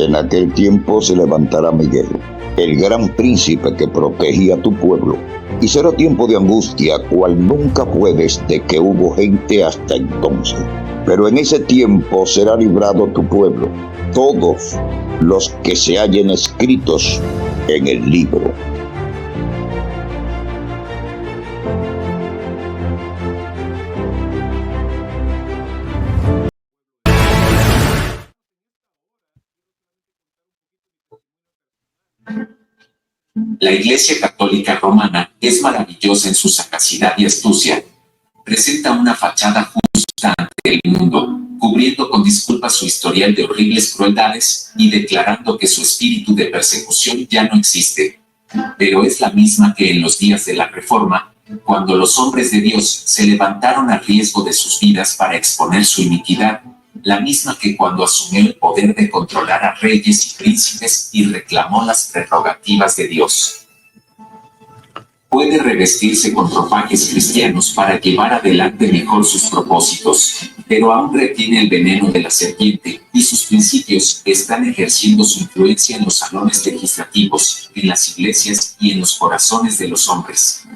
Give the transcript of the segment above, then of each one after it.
En aquel tiempo se levantará Miguel, el gran príncipe que protegía a tu pueblo, y será tiempo de angustia, cual nunca fue desde que hubo gente hasta entonces. Pero en ese tiempo será librado tu pueblo, todos los que se hallen escritos en el libro. La Iglesia Católica Romana es maravillosa en su sagacidad y astucia. Presenta una fachada justa ante el mundo, cubriendo con disculpas su historial de horribles crueldades y declarando que su espíritu de persecución ya no existe. Pero es la misma que en los días de la Reforma, cuando los hombres de Dios se levantaron a riesgo de sus vidas para exponer su iniquidad, la misma que cuando asumió el poder de controlar a reyes y príncipes y reclamó las prerrogativas de Dios. Puede revestirse con ropajes cristianos para llevar adelante mejor sus propósitos, pero aún retiene el veneno de la serpiente, y sus principios están ejerciendo su influencia en los salones legislativos, en las iglesias y en los corazones de los hombres.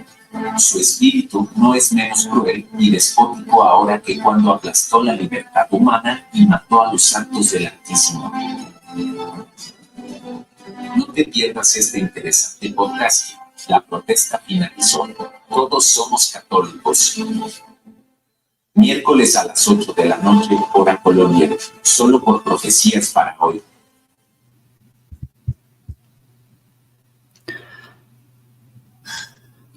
Su espíritu no es menos cruel y despótico ahora que cuando aplastó la libertad humana y mató a los santos del Altísimo. No te pierdas este interesante podcast. La protesta finalizó. Todos somos católicos. Miércoles a las 8 de la noche, hora Colombia, solo por Profecías para Hoy.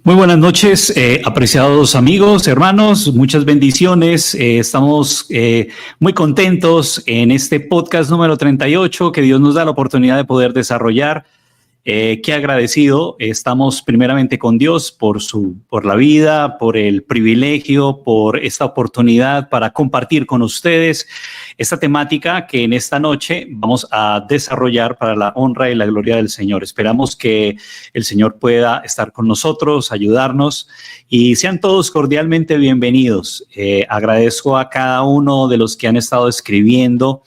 Muy buenas noches, apreciados amigos, hermanos, muchas bendiciones. Estamos muy contentos en este podcast número 38 que Dios nos da la oportunidad de poder desarrollar. Qué agradecido estamos primeramente con Dios por la vida, por el privilegio, por esta oportunidad para compartir con ustedes esta temática que en esta noche vamos a desarrollar para la honra y la gloria del Señor. Esperamos que el Señor pueda estar con nosotros, ayudarnos y sean todos cordialmente bienvenidos. Agradezco a cada uno de los que han estado escribiendo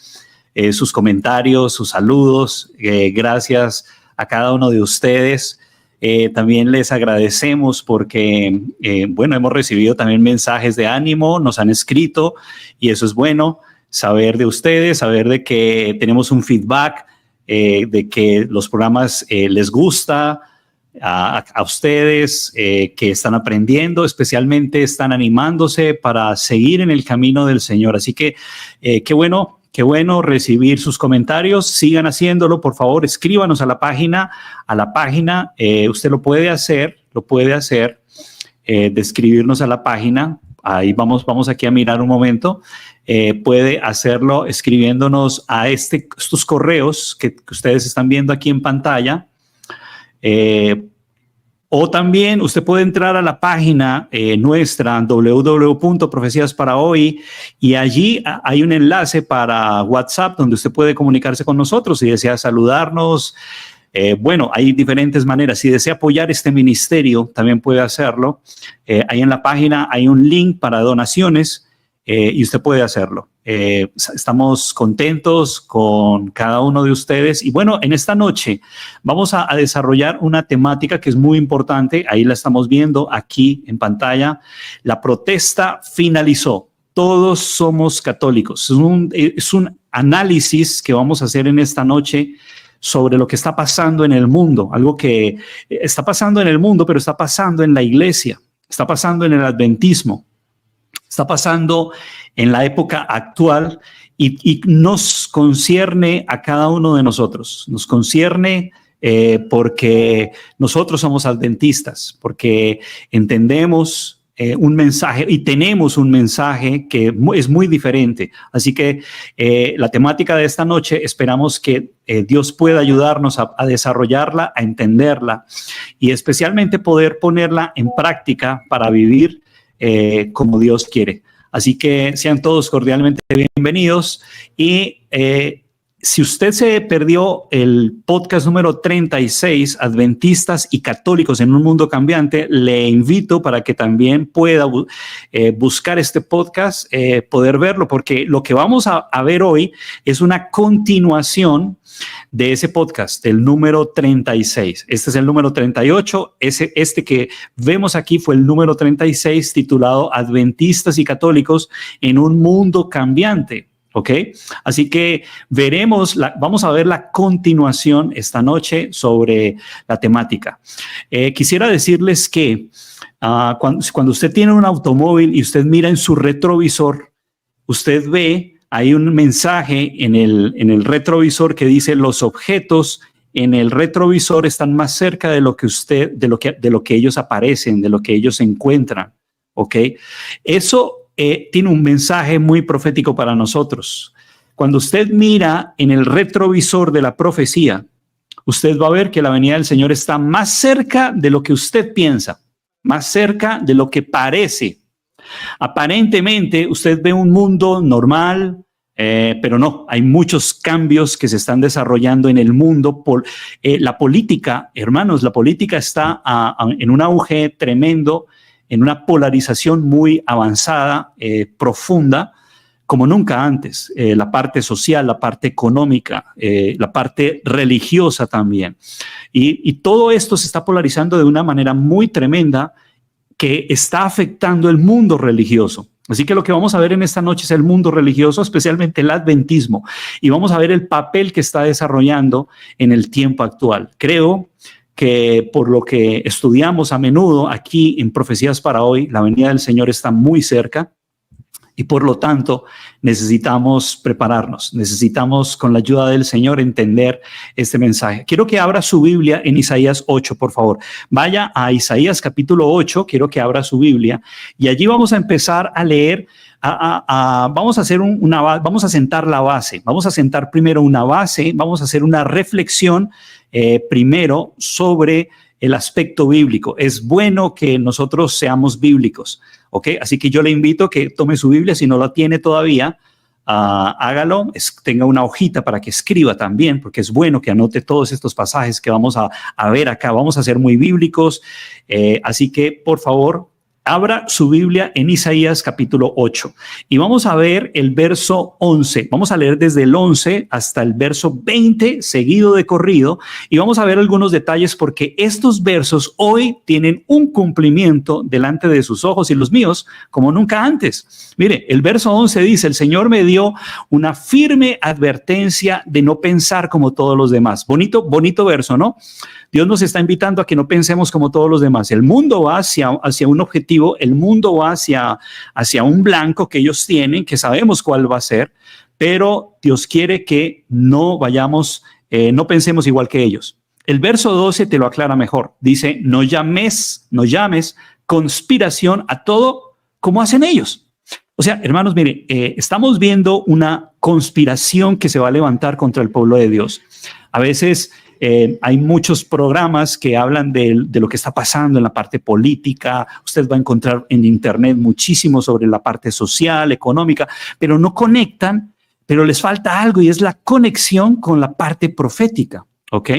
sus comentarios, sus saludos. Gracias a cada uno de ustedes. También les agradecemos porque, hemos recibido también mensajes de ánimo, nos han escrito y eso es bueno, saber de ustedes, saber de que tenemos un feedback, de que los programas les gusta a ustedes, que están aprendiendo, especialmente están animándose para seguir en el camino del Señor. Así que qué bueno recibir sus comentarios. Sigan haciéndolo, por favor, escríbanos a la página. Usted lo puede hacer, de escribirnos a la página. Ahí vamos aquí a mirar un momento. Puede hacerlo escribiéndonos a estos correos que ustedes están viendo aquí en pantalla. O también usted puede entrar a la página nuestra www.profeciasparahoy y allí hay un enlace para WhatsApp donde usted puede comunicarse con nosotros si desea saludarnos. Hay diferentes maneras. Si desea apoyar este ministerio, también puede hacerlo. Ahí en la página hay un link para donaciones y usted puede hacerlo. Estamos contentos con cada uno de ustedes y en esta noche vamos a desarrollar una temática que es muy importante. Ahí la estamos viendo aquí en pantalla. La protesta finalizó. Todos somos católicos. Es un análisis que vamos a hacer en esta noche sobre lo que está pasando en el mundo, algo que está pasando en el mundo, pero está pasando en la iglesia, está pasando en el adventismo, está pasando en la época actual y nos concierne a cada uno de nosotros. Nos concierne porque nosotros somos adventistas, porque entendemos un mensaje y tenemos un mensaje que es muy diferente. Así que la temática de esta noche esperamos que Dios pueda ayudarnos a desarrollarla, a entenderla y especialmente poder ponerla en práctica para vivir como Dios quiere. Así que sean todos cordialmente bienvenidos y Si usted se perdió el podcast número 36, Adventistas y Católicos en un Mundo Cambiante, le invito para que también pueda buscar este podcast, poder verlo, porque lo que vamos a ver hoy es una continuación de ese podcast, del número 36. Este es el número 38. Este que vemos aquí fue el número 36, titulado Adventistas y Católicos en un Mundo Cambiante. ¿Ok? Así que vamos a ver la continuación esta noche sobre la temática. Quisiera decirles que cuando usted tiene un automóvil y usted mira en su retrovisor, usted ve, hay un mensaje en el retrovisor que dice: los objetos en el retrovisor están más cerca de lo que ellos aparecen, de lo que ellos encuentran. ¿Ok? Eso tiene un mensaje muy profético para nosotros. Cuando usted mira en el retrovisor de la profecía, usted va a ver que la venida del Señor está más cerca de lo que usted piensa, más cerca de lo que parece. Aparentemente, usted ve un mundo normal, pero no, hay muchos cambios que se están desarrollando en el mundo. La política, hermanos, la política está en un auge tremendo, en una polarización muy avanzada, profunda, como nunca antes. La parte social, la parte económica, la parte religiosa también. Y todo esto se está polarizando de una manera muy tremenda que está afectando el mundo religioso. Así que lo que vamos a ver en esta noche es el mundo religioso, especialmente el adventismo, y vamos a ver el papel que está desarrollando en el tiempo actual. Creo que por lo que estudiamos a menudo aquí en Profecías para Hoy, la venida del Señor está muy cerca y por lo tanto necesitamos prepararnos, necesitamos con la ayuda del Señor entender este mensaje. Quiero que abra su Biblia en Isaías 8, por favor. Vaya a Isaías capítulo 8, quiero que abra su Biblia y allí vamos a empezar a leer. Vamos a hacer vamos a sentar la base, vamos a sentar primero una base, vamos a hacer una reflexión primero sobre el aspecto bíblico. Es bueno que nosotros seamos bíblicos, ¿ok? Así que yo le invito a que tome su Biblia, si no la tiene todavía, hágalo, tenga una hojita para que escriba también, porque es bueno que anote todos estos pasajes que vamos a ver acá. Vamos a ser muy bíblicos, así que por favor, abra su Biblia en Isaías capítulo 8 y vamos a ver el verso 11. Vamos a leer desde el 11 hasta el verso 20 seguido de corrido y vamos a ver algunos detalles porque estos versos hoy tienen un cumplimiento delante de sus ojos y los míos como nunca antes. Mire, el verso 11 dice: el Señor me dio una firme advertencia de no pensar como todos los demás. Bonito verso, ¿no? Dios nos está invitando a que no pensemos como todos los demás. El mundo va hacia un objetivo, el mundo va hacia un blanco que ellos tienen, que sabemos cuál va a ser, pero Dios quiere que no pensemos igual que ellos. El verso 12 te lo aclara mejor. Dice: no llames conspiración a todo como hacen ellos. O sea, hermanos, mire, estamos viendo una conspiración que se va a levantar contra el pueblo de Dios. A veces hay muchos programas que hablan de lo que está pasando en la parte política. Usted va a encontrar en internet muchísimo sobre la parte social, económica, pero no conectan, pero les falta algo y es la conexión con la parte profética. ¿Ok?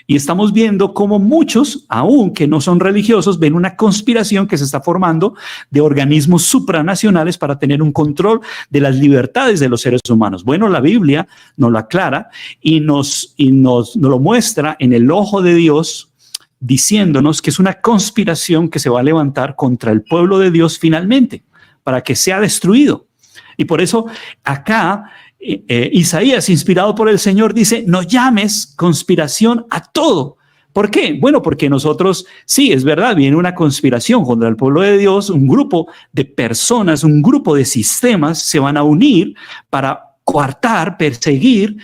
Y estamos viendo cómo muchos, aun que no son religiosos, ven una conspiración que se está formando de organismos supranacionales para tener un control de las libertades de los seres humanos. Bueno, la Biblia nos lo aclara y nos lo muestra en el ojo de Dios, diciéndonos que es una conspiración que se va a levantar contra el pueblo de Dios finalmente, para que sea destruido. Y por eso acá Isaías, inspirado por el Señor, dice: no llames conspiración a todo. ¿Por qué? Bueno, porque nosotros, sí, es verdad, viene una conspiración contra el pueblo de Dios, un grupo de personas, un grupo de sistemas se van a unir para coartar, perseguir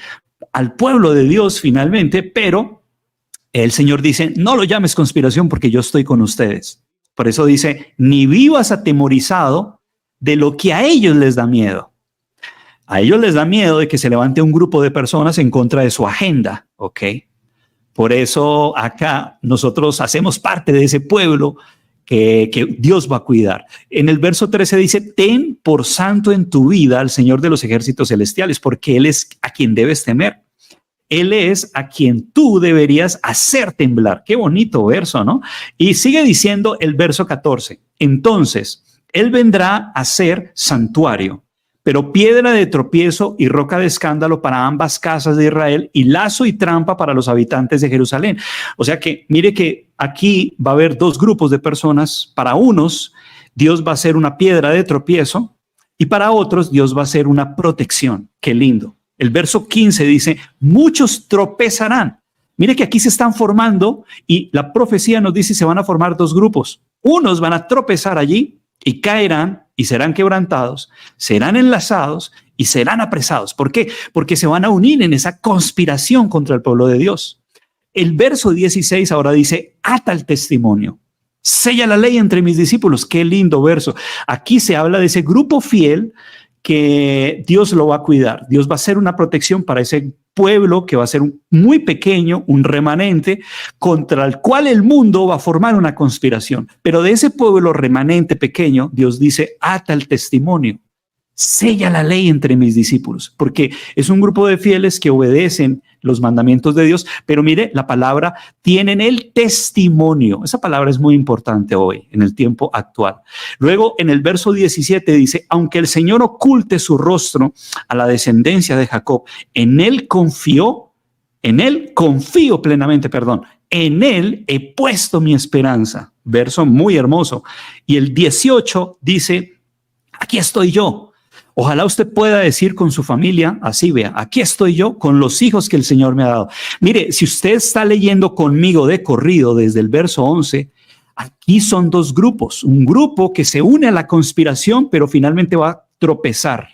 al pueblo de Dios finalmente, pero el Señor dice: no lo llames conspiración porque yo estoy con ustedes. Por eso dice: ni vivas atemorizado de lo que a ellos les da miedo. A ellos les da miedo de que se levante un grupo de personas en contra de su agenda, ¿ok? Por eso acá nosotros hacemos parte de ese pueblo que Dios va a cuidar. En el verso 13 dice: ten por santo en tu vida al Señor de los ejércitos celestiales, porque Él es a quien debes temer. Él es a quien tú deberías hacer temblar. Qué bonito verso, ¿no? Y sigue diciendo el verso 14. Entonces, Él vendrá a ser santuario, pero piedra de tropiezo y roca de escándalo para ambas casas de Israel y lazo y trampa para los habitantes de Jerusalén. O sea que mire que aquí va a haber dos grupos de personas. Para unos, Dios va a ser una piedra de tropiezo y para otros, Dios va a ser una protección. Qué lindo. El verso 15 dice, muchos tropezarán. Mire que aquí se están formando y la profecía nos dice se van a formar dos grupos. Unos van a tropezar allí y caerán y serán quebrantados, serán enlazados y serán apresados. ¿Por qué? Porque se van a unir en esa conspiración contra el pueblo de Dios. El verso 16 ahora dice, ata el testimonio, sella la ley entre mis discípulos. Qué lindo verso. Aquí se habla de ese grupo fiel que Dios lo va a cuidar. Dios va a ser una protección para ese pueblo que va a ser muy pequeño, un remanente contra el cual el mundo va a formar una conspiración. Pero de ese pueblo remanente pequeño, Dios dice, ata el testimonio, sella la ley entre mis discípulos, porque es un grupo de fieles que obedecen los mandamientos de Dios, pero mire, la palabra, tienen el testimonio. Esa palabra es muy importante hoy, en el tiempo actual. Luego, en el verso 17 dice, aunque el Señor oculte su rostro a la descendencia de Jacob, en él confío plenamente, en él he puesto mi esperanza. Verso muy hermoso. Y el 18 dice, aquí estoy yo. Ojalá usted pueda decir con su familia, así vea, aquí estoy yo con los hijos que el Señor me ha dado. Mire, si usted está leyendo conmigo de corrido desde el verso 11, aquí son dos grupos. Un grupo que se une a la conspiración, pero finalmente va a tropezar,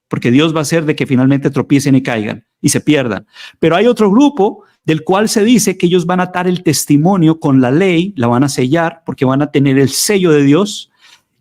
porque Dios va a hacer de que finalmente tropiecen y caigan y se pierdan. Pero hay otro grupo del cual se dice que ellos van a atar el testimonio con la ley, la van a sellar porque van a tener el sello de Dios.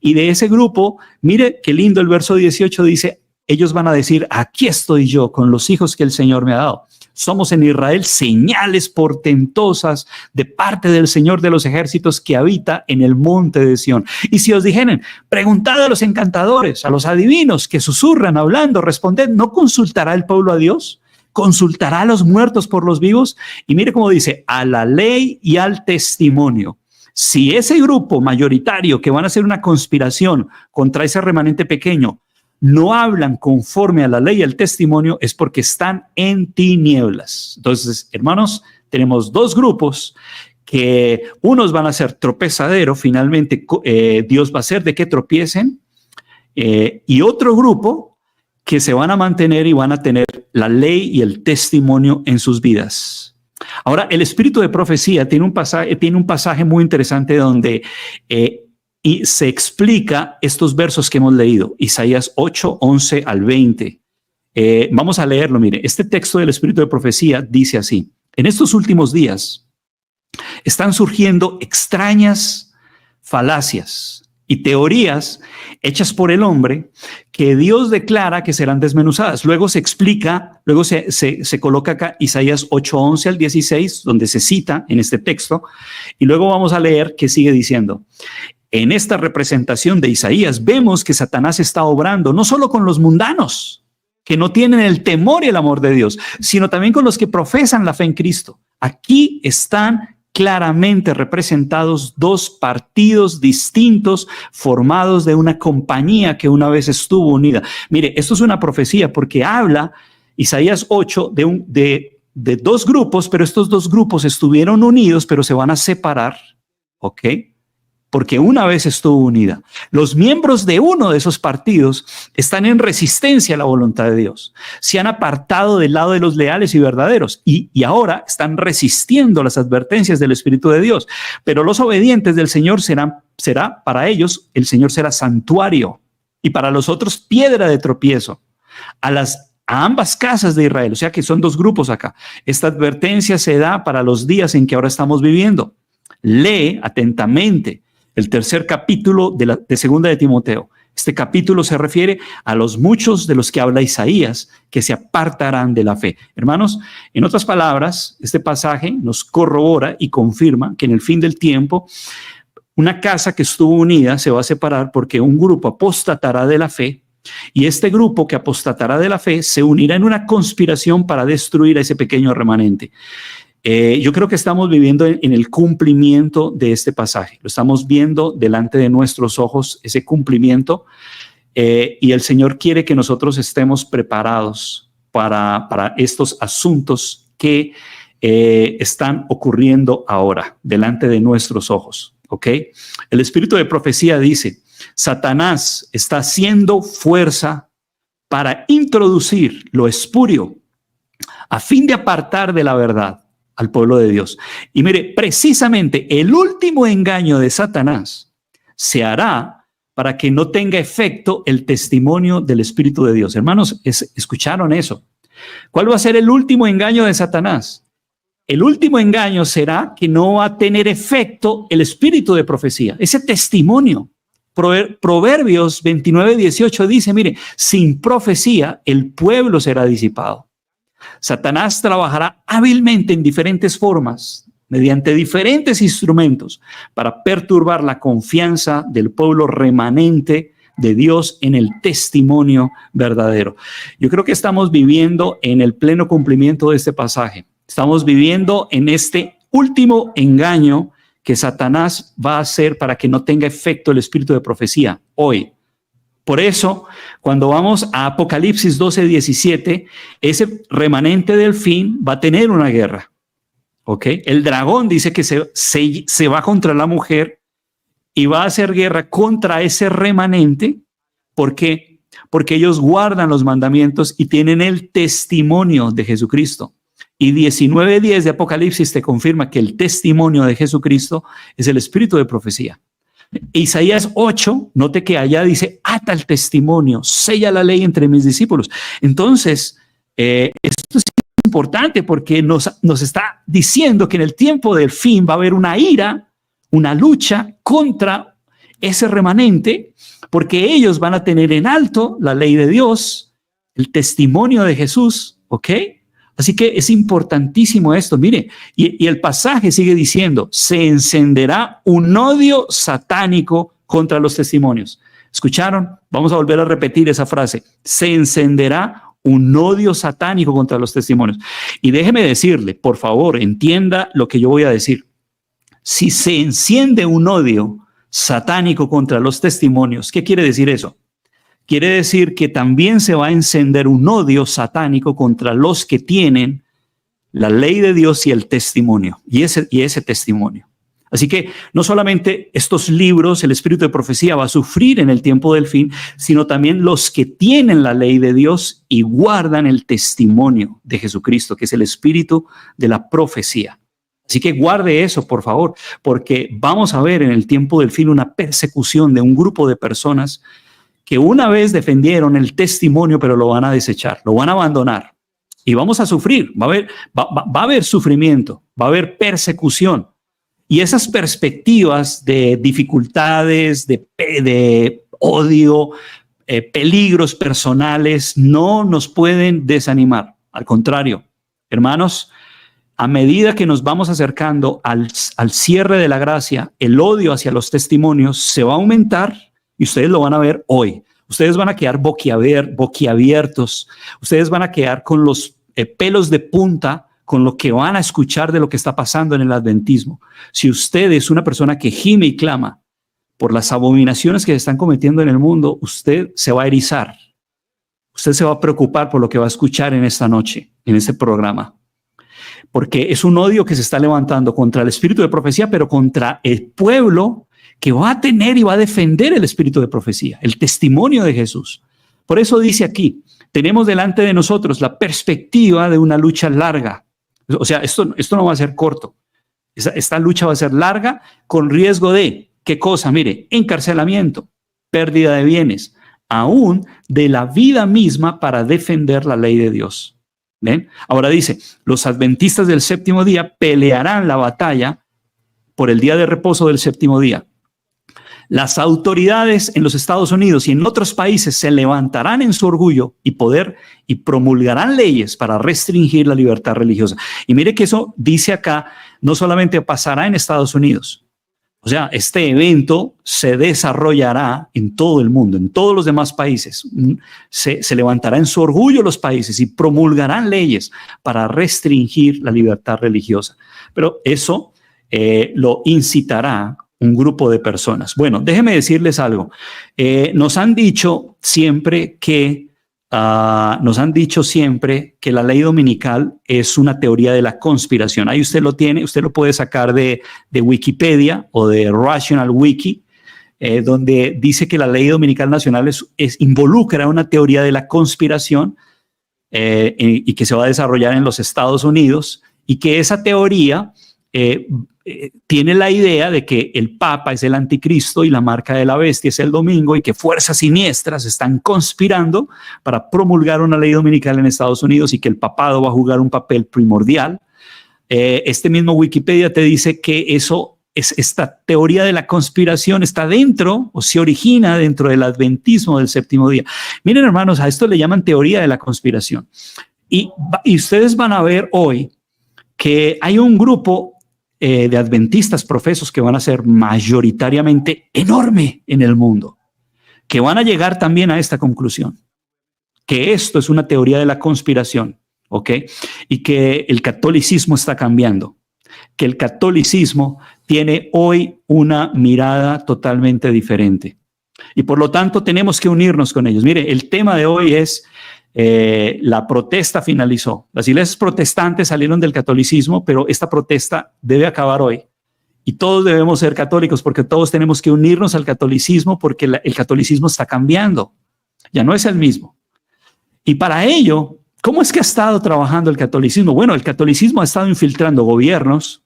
Y de ese grupo, mire qué lindo el verso 18 dice, ellos van a decir, aquí estoy yo con los hijos que el Señor me ha dado. Somos en Israel señales portentosas de parte del Señor de los ejércitos que habita en el monte de Sión. Y si os dijeren, preguntad a los encantadores, a los adivinos que susurran hablando, responded, ¿no consultará el pueblo a Dios? ¿Consultará a los muertos por los vivos? Y mire cómo dice, a la ley y al testimonio. Si ese grupo mayoritario que van a hacer una conspiración contra ese remanente pequeño no hablan conforme a la ley y al testimonio, es porque están en tinieblas. Entonces, hermanos, tenemos dos grupos que unos van a ser tropezadero, finalmente Dios va a hacer de que tropiecen, y otro grupo que se van a mantener y van a tener la ley y el testimonio en sus vidas. Ahora, el espíritu de profecía tiene un pasaje muy interesante donde y se explica estos versos que hemos leído, Isaías 8, 11 al 20. Vamos a leerlo, mire, este texto del espíritu de profecía dice así, en estos últimos días están surgiendo extrañas falacias y teorías hechas por el hombre que Dios declara que serán desmenuzadas. Luego se explica, luego se coloca acá Isaías 8, 11 al 16, donde se cita en este texto, y luego vamos a leer que sigue diciendo. En esta representación de Isaías vemos que Satanás está obrando no solo con los mundanos, que no tienen el temor y el amor de Dios, sino también con los que profesan la fe en Cristo. Aquí están claramente representados dos partidos distintos formados de una compañía que una vez estuvo unida. Mire, esto es una profecía porque habla Isaías 8 de dos grupos, pero estos dos grupos estuvieron unidos, pero se van a separar, ¿ok? Porque una vez estuvo unida. Los miembros de uno de esos partidos están en resistencia a la voluntad de Dios. Se han apartado del lado de los leales y verdaderos y ahora están resistiendo las advertencias del Espíritu de Dios. Pero los obedientes del Señor será para ellos, el Señor será santuario y para los otros piedra de tropiezo. A ambas casas de Israel, o sea que son dos grupos acá. Esta advertencia se da para los días en que ahora estamos viviendo. Lee atentamente el tercer capítulo de Segunda de Timoteo. Este capítulo se refiere a los muchos de los que habla Isaías que se apartarán de la fe. Hermanos, en otras palabras, este pasaje nos corrobora y confirma que en el fin del tiempo una casa que estuvo unida se va a separar porque un grupo apostatará de la fe Y este grupo que apostatará de la fe se unirá en una conspiración para destruir a ese pequeño remanente. Yo creo que estamos viviendo en el cumplimiento de este pasaje. Lo estamos viendo delante de nuestros ojos, ese cumplimiento. Y el Señor quiere que nosotros estemos preparados para estos asuntos que están ocurriendo ahora delante de nuestros ojos. ¿Ok? El espíritu de profecía dice: Satanás está haciendo fuerza para introducir lo espurio a fin de apartar de la verdad al pueblo de Dios. Y mire, precisamente el último engaño de Satanás se hará para que no tenga efecto el testimonio del Espíritu de Dios. Hermanos, ¿escucharon eso? ¿Cuál va a ser el último engaño de Satanás? El último engaño será que no va a tener efecto el espíritu de profecía, ese testimonio. Proverbios 29:18 dice, mire, sin profecía el pueblo será disipado. Satanás trabajará hábilmente en diferentes formas, mediante diferentes instrumentos, para perturbar la confianza del pueblo remanente de Dios en el testimonio verdadero. Yo creo que estamos viviendo en el pleno cumplimiento de este pasaje. Estamos viviendo en este último engaño que Satanás va a hacer para que no tenga efecto el espíritu de profecía hoy. Por eso, cuando vamos a Apocalipsis 12:17, ese remanente del fin va a tener una guerra. ¿Ok? El dragón dice que se va contra la mujer y va a hacer guerra contra ese remanente. ¿Por qué? Porque ellos guardan los mandamientos y tienen el testimonio de Jesucristo. Y 19:10 de Apocalipsis te confirma que el testimonio de Jesucristo es el espíritu de profecía. Isaías 8, note que allá dice, ata el testimonio, sella la ley entre mis discípulos. Entonces, esto es importante porque nos está diciendo que en el tiempo del fin va a haber una ira, una lucha contra ese remanente, porque ellos van a tener en alto la ley de Dios, el testimonio de Jesús, ¿ok? Así que es importantísimo esto. Mire, y el pasaje sigue diciendo, se encenderá un odio satánico contra los testimonios. ¿Escucharon? Vamos a volver a repetir esa frase. Se encenderá un odio satánico contra los testimonios. Y déjeme decirle, por favor, entienda lo que yo voy a decir. Si se enciende un odio satánico contra los testimonios, ¿qué quiere decir eso? Quiere decir que también se va a encender un odio satánico contra los que tienen la ley de Dios y el testimonio, y ese testimonio. Así que no solamente estos libros, el espíritu de profecía va a sufrir en el tiempo del fin, sino también los que tienen la ley de Dios y guardan el testimonio de Jesucristo, que es el espíritu de la profecía. Así que guarde eso, por favor, porque vamos a ver en el tiempo del fin una persecución de un grupo de personas que una vez defendieron el testimonio, pero lo van a desechar, lo van a abandonar. Y vamos a sufrir, va a haber sufrimiento, va a haber persecución. Y esas perspectivas de dificultades, de odio, peligros personales, no nos pueden desanimar. Al contrario, hermanos, a medida que nos vamos acercando al cierre de la gracia, el odio hacia los testimonios se va a aumentar. Y ustedes lo van a ver hoy. Ustedes van a quedar boquiabiertos. Ustedes van a quedar con los pelos de punta con lo que van a escuchar de lo que está pasando en el adventismo. Si usted es una persona que gime y clama por las abominaciones que se están cometiendo en el mundo, usted se va a erizar. Usted se va a preocupar por lo que va a escuchar en esta noche, en este programa. Porque es un odio que se está levantando contra el espíritu de profecía, pero contra el pueblo que va a tener y va a defender el espíritu de profecía, el testimonio de Jesús. Por eso dice aquí, tenemos delante de nosotros la perspectiva de una lucha larga. O sea, esto no va a ser corto. Esta lucha va a ser larga con riesgo de, ¿qué cosa? Mire, encarcelamiento, pérdida de bienes, aún de la vida misma para defender la ley de Dios. ¿Ven? Ahora dice, los adventistas del séptimo día pelearán la batalla por el día de reposo del séptimo día. Las autoridades en los Estados Unidos y en otros países se levantarán en su orgullo y poder y promulgarán leyes para restringir la libertad religiosa. Y mire que eso dice acá, no solamente pasará en Estados Unidos, O sea, este evento se desarrollará en todo el mundo, en todos los demás países. Se levantará en su orgullo los países y promulgarán leyes para restringir la libertad religiosa. Pero eso lo incitará un grupo de personas. Bueno, déjenme decirles algo. Nos han dicho siempre que la ley dominical es una teoría de la conspiración. Ahí usted lo tiene, usted lo puede sacar de Wikipedia o de Rational Wiki, donde dice que la ley dominical nacional involucra una teoría de la conspiración y que se va a desarrollar en los Estados Unidos, y que esa teoría tiene la idea de que el Papa es el anticristo y la marca de la bestia es el domingo, y que fuerzas siniestras están conspirando para promulgar una ley dominical en Estados Unidos y que el papado va a jugar un papel primordial. Este mismo Wikipedia te dice que esta teoría de la conspiración está dentro o se origina dentro del adventismo del séptimo día. Miren, hermanos, a esto le llaman teoría de la conspiración. Y ustedes van a ver hoy que hay un grupo de adventistas profesos que van a ser mayoritariamente enorme en el mundo, que van a llegar también a esta conclusión, que esto es una teoría de la conspiración, ¿ok? Y que el catolicismo está cambiando, que el catolicismo tiene hoy una mirada totalmente diferente. Y por lo tanto tenemos que unirnos con ellos. Mire, el tema de hoy es la protesta finalizó. Las iglesias protestantes salieron del catolicismo, pero esta protesta debe acabar hoy. Y todos debemos ser católicos, porque todos tenemos que unirnos al catolicismo, porque el catolicismo está cambiando. Ya no es el mismo. Y para ello, ¿cómo es que ha estado trabajando el catolicismo? Bueno, el catolicismo ha estado infiltrando gobiernos.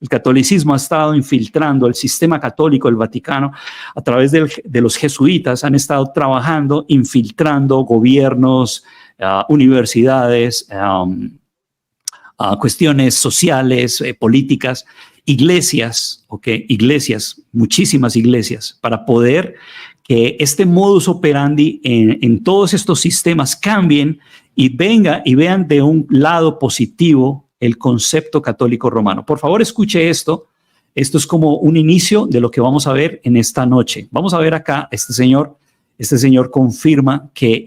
El catolicismo ha estado infiltrando el sistema católico, el Vaticano, a través de los jesuitas. Han estado trabajando, infiltrando gobiernos, universidades, cuestiones sociales, políticas, iglesias, iglesias, muchísimas iglesias, para poder que este modus operandi en todos estos sistemas cambien y vean de un lado positivo el concepto católico romano. Por favor, escuche esto. Esto es como un inicio de lo que vamos a ver en esta noche. Vamos a ver acá, este señor confirma que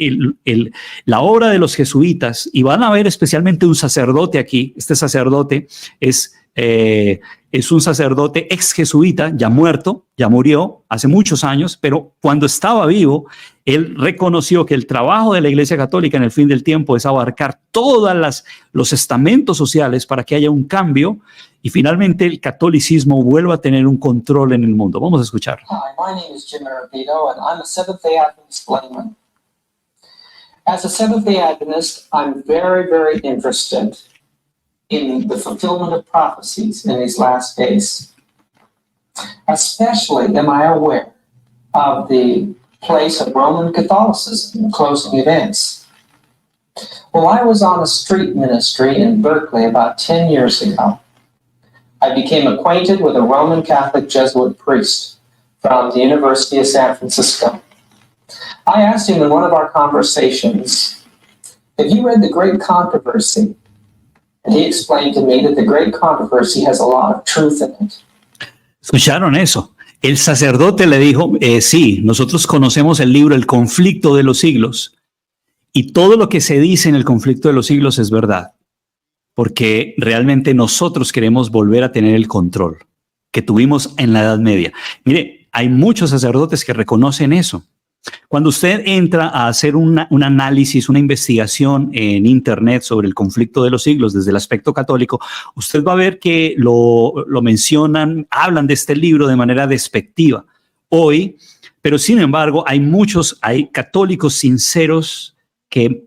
la obra de los jesuitas, y van a ver especialmente un sacerdote aquí. Este sacerdote es un sacerdote ex jesuita, ya muerto, ya murió hace muchos años, pero cuando estaba vivo, él reconoció que el trabajo de la Iglesia Católica en el fin del tiempo es abarcar todos los estamentos sociales para que haya un cambio y finalmente el catolicismo vuelva a tener un control en el mundo. Vamos a escuchar. Hi, my name is Jim Arapito, and I'm a Seventh-day Adventist layman. As a Seventh-day Adventist, I'm very, very interested in the fulfillment of prophecies in these last days. Especially am I aware of the place of Roman Catholicism in closing events. Well, I was on a street ministry in Berkeley about 10 years ago. I became acquainted with a Roman Catholic Jesuit priest from the University of San Francisco. I asked him in one of our conversations, "Have you read The Great Controversy?" And he explained to me that The Great Controversy has a lot of truth in it. ¿Escucharon eso? El sacerdote le dijo, sí, nosotros conocemos el libro El Conflicto de los Siglos, y todo lo que se dice en el Conflicto de los Siglos es verdad, porque realmente nosotros queremos volver a tener el control que tuvimos en la Edad Media. Mire, hay muchos sacerdotes que reconocen eso. Cuando usted entra a hacer un análisis, una investigación en internet sobre el conflicto de los siglos desde el aspecto católico, usted va a ver que lo mencionan, hablan de este libro de manera despectiva hoy, pero sin embargo hay católicos sinceros que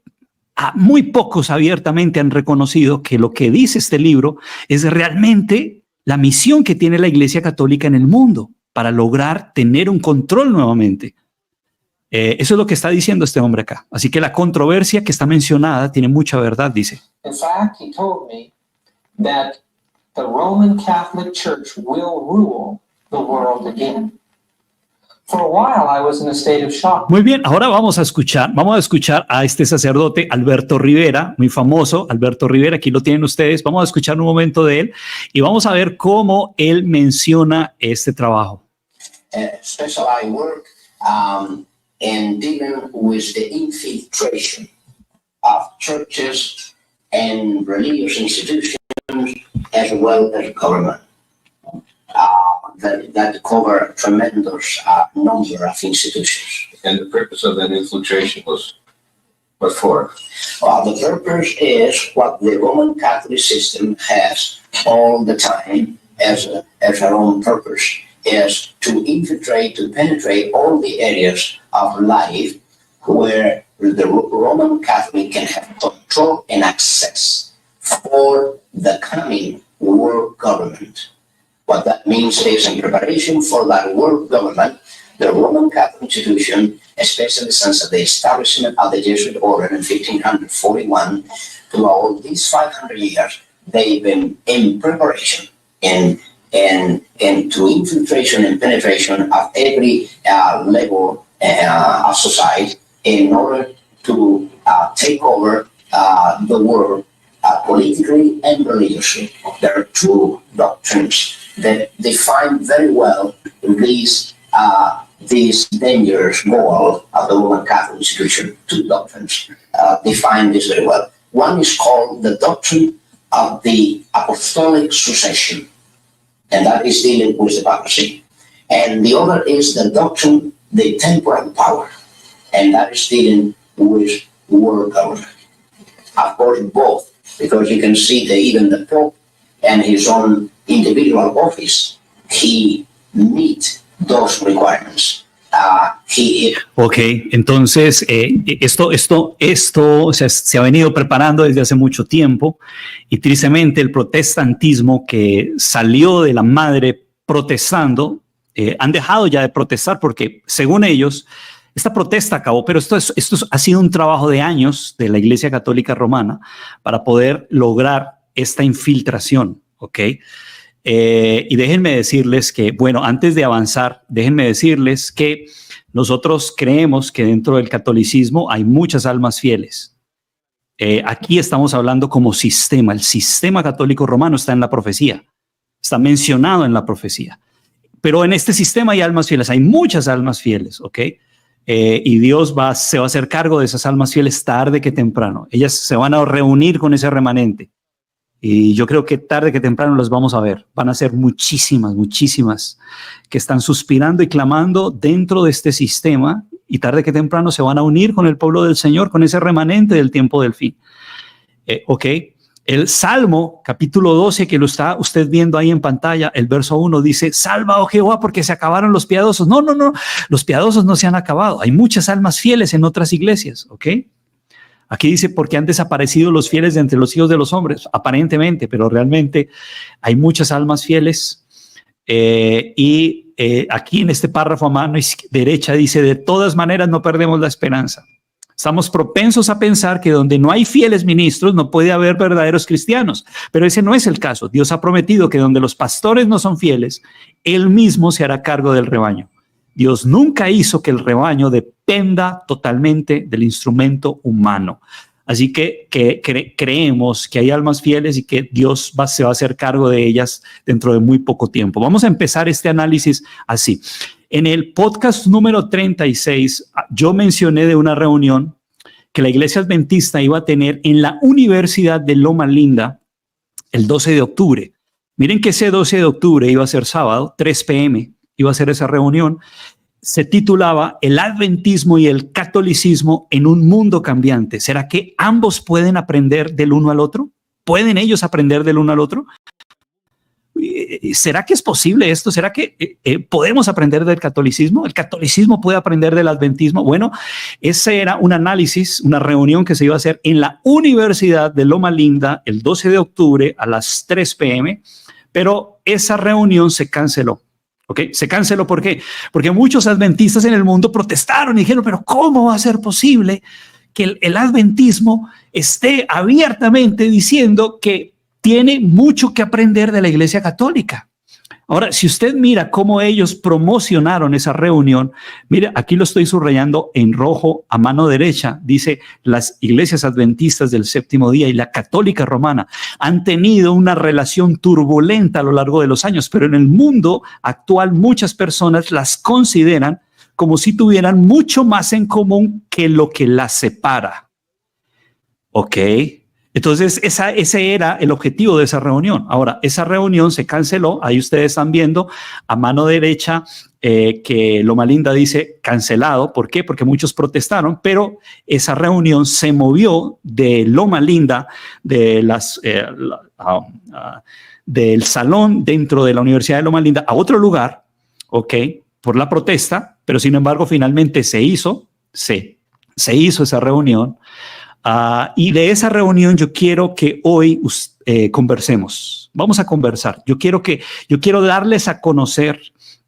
muy pocos abiertamente han reconocido que lo que dice este libro es realmente la misión que tiene la Iglesia Católica en el mundo para lograr tener un control nuevamente. Eso es lo que está diciendo este hombre acá. Así que la controversia que está mencionada tiene mucha verdad, dice. In fact, he told me that the Roman Catholic Church will rule the world again. For a while, I was in a state of shock. Muy bien, ahora vamos a escuchar a este sacerdote Alberto Rivera, muy famoso, Alberto Rivera, aquí lo tienen ustedes. Vamos a escuchar un momento de él y vamos a ver cómo él menciona este trabajo. Specialized work in dealing with the infiltration of churches and religious institutions as well as government. That cover a tremendous number of institutions. And the purpose of that infiltration was what for? The purpose is what the Roman Catholic system has all the time as our own purpose, is to infiltrate, to penetrate all the areas of life where the Roman Catholic can have control and access for the coming world government. What that means is, in preparation for that world government, the Roman Catholic institution, especially since the establishment of the Jesuit order in 1541, throughout these 500 years, they've been in preparation and to infiltration and penetration of every level of society in order to take over the world politically and religiously. There are two doctrines that define very well this dangerous goal of the Roman Catholic institution. Two doctrines define this very well. One is called the doctrine of the apostolic succession, and that is dealing with the papacy. And the other is the doctrine, the temporal power, and that is dealing with world government. Of course, both, because you can see that even the Pope and his own individual office, he meet those requirements. Ok, entonces esto se ha venido preparando desde hace mucho tiempo y tristemente el protestantismo que salió de la madre protestando, han dejado ya de protestar porque según ellos esta protesta acabó, pero esto ha sido un trabajo de años de la Iglesia Católica Romana para poder lograr esta infiltración, ¿ok? Y déjenme decirles que, bueno, antes de avanzar, déjenme decirles que nosotros creemos que dentro del catolicismo hay muchas almas fieles. Aquí estamos hablando como sistema. El sistema católico romano está en la profecía, está mencionado en la profecía. Pero en este sistema hay almas fieles, hay muchas almas fieles, ¿ok? Y Dios se va a hacer cargo de esas almas fieles tarde que temprano. Ellas se van a reunir con ese remanente. Y yo creo que tarde que temprano los vamos a ver. Van a ser muchísimas que están suspirando y clamando dentro de este sistema y tarde que temprano se van a unir con el pueblo del Señor, con ese remanente del tiempo del fin. Ok, el Salmo capítulo 12 que lo está usted viendo ahí en pantalla, el verso 1 dice: salva, oh Jehová, porque se acabaron los piadosos. No, los piadosos no se han acabado. Hay muchas almas fieles en otras iglesias, ok. Aquí dice, porque han desaparecido los fieles de entre los hijos de los hombres, aparentemente, pero realmente hay muchas almas fieles. Aquí en este párrafo a mano derecha dice, de todas maneras no perdemos la esperanza. Estamos propensos a pensar que donde no hay fieles ministros no puede haber verdaderos cristianos, pero ese no es el caso. Dios ha prometido que donde los pastores no son fieles, Él mismo se hará cargo del rebaño. Dios nunca hizo que el rebaño dependa totalmente del instrumento humano. Así que creemos que hay almas fieles y que Dios se va a hacer cargo de ellas dentro de muy poco tiempo. Vamos a empezar este análisis así. En el podcast número 36, yo mencioné de una reunión que la Iglesia Adventista iba a tener en la Universidad de Loma Linda el 12 de octubre. Miren que ese 12 de octubre iba a ser sábado, 3 p.m., iba a ser esa reunión. Se titulaba El Adventismo y el Catolicismo en un mundo cambiante. ¿Será que ambos pueden aprender del uno al otro? ¿Pueden ellos aprender del uno al otro? ¿Será que es posible esto? ¿Será que podemos aprender del catolicismo? ¿El catolicismo puede aprender del adventismo? Bueno, ese era un análisis, una reunión que se iba a hacer en la Universidad de Loma Linda el 12 de octubre a las 3 p.m., pero esa reunión se canceló. Okay, se canceló, ¿por qué? Porque muchos adventistas en el mundo protestaron y dijeron, pero ¿cómo va a ser posible que el adventismo esté abiertamente diciendo que tiene mucho que aprender de la Iglesia Católica? Ahora, si usted mira cómo ellos promocionaron esa reunión, mire, aquí lo estoy subrayando en rojo a mano derecha, dice las iglesias adventistas del séptimo día y la católica romana han tenido una relación turbulenta a lo largo de los años, pero en el mundo actual muchas personas las consideran como si tuvieran mucho más en común que lo que las separa. ¿Ok? Entonces, ese era el objetivo de esa reunión. Ahora, esa reunión se canceló. Ahí ustedes están viendo a mano derecha que Loma Linda dice cancelado. ¿Por qué? Porque muchos protestaron, pero esa reunión se movió de Loma Linda, de del salón dentro de la Universidad de Loma Linda a otro lugar, ¿ok? Por la protesta, pero sin embargo, finalmente se hizo esa reunión. Y de esa reunión yo quiero que hoy conversemos. Vamos a conversar. Yo quiero darles a conocer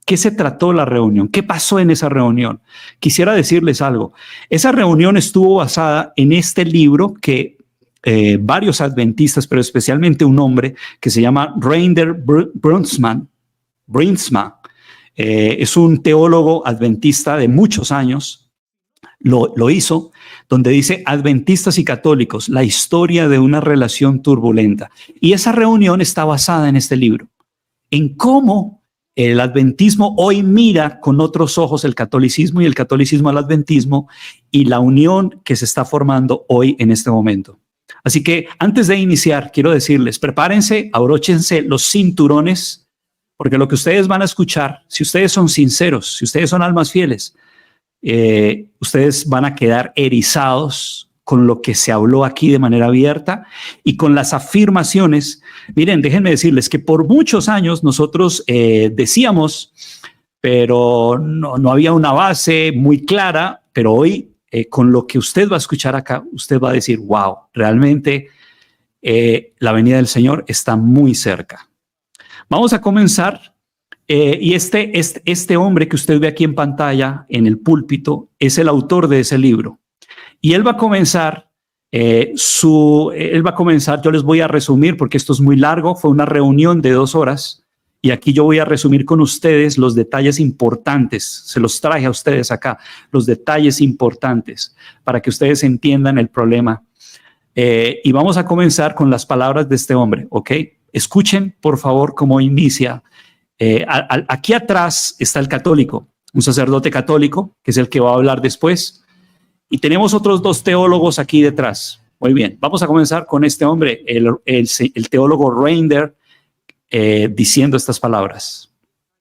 qué se trató la reunión, qué pasó en esa reunión. Quisiera decirles algo. Esa reunión estuvo basada en este libro que varios adventistas, pero especialmente un hombre que se llama Rainer Brinsma, es un teólogo adventista de muchos años. Lo hizo, donde dice adventistas y católicos, la historia de una relación turbulenta. Y esa reunión está basada en este libro, en cómo el adventismo hoy mira con otros ojos el catolicismo y el catolicismo al adventismo y la unión que se está formando hoy en este momento. Así que antes de iniciar, quiero decirles, prepárense, abróchense los cinturones, porque lo que ustedes van a escuchar, si ustedes son sinceros, si ustedes son almas fieles, ustedes van a quedar erizados con lo que se habló aquí de manera abierta y con las afirmaciones. Miren, déjenme decirles que por muchos años nosotros decíamos, pero no había una base muy clara, pero hoy con lo que usted va a escuchar acá, usted va a decir, wow, realmente la venida del Señor está muy cerca. Vamos a comenzar. Y este hombre que usted ve aquí en pantalla, en el púlpito, es el autor de ese libro. Y él va a comenzar, yo les voy a resumir porque esto es muy largo, fue una reunión de 2 horas y aquí yo voy a resumir con ustedes los detalles importantes, se los traje a ustedes acá, los detalles importantes para que ustedes entiendan el problema. Y vamos a comenzar con las palabras de este hombre, ¿ok? Escuchen, por favor, cómo inicia. Aquí atrás está el católico, un sacerdote católico, que es el que va a hablar después. Y tenemos otros 2 teólogos aquí detrás. Muy bien, vamos a comenzar con este hombre, el teólogo Rainer, diciendo estas palabras.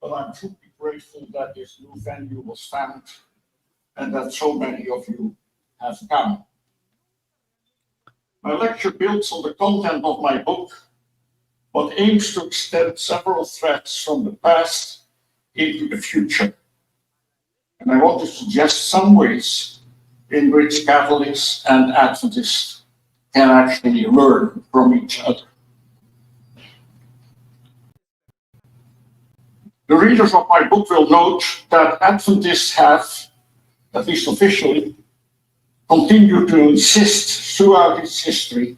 Well, I'm truly grateful that this new venue was found and that so many of you have come. My lecture builds on the content of my book, but aims to extend several threads from the past into the future. And I want to suggest some ways in which Catholics and Adventists can actually learn from each other. The readers of my book will note that Adventists have, at least officially, continued to insist throughout its history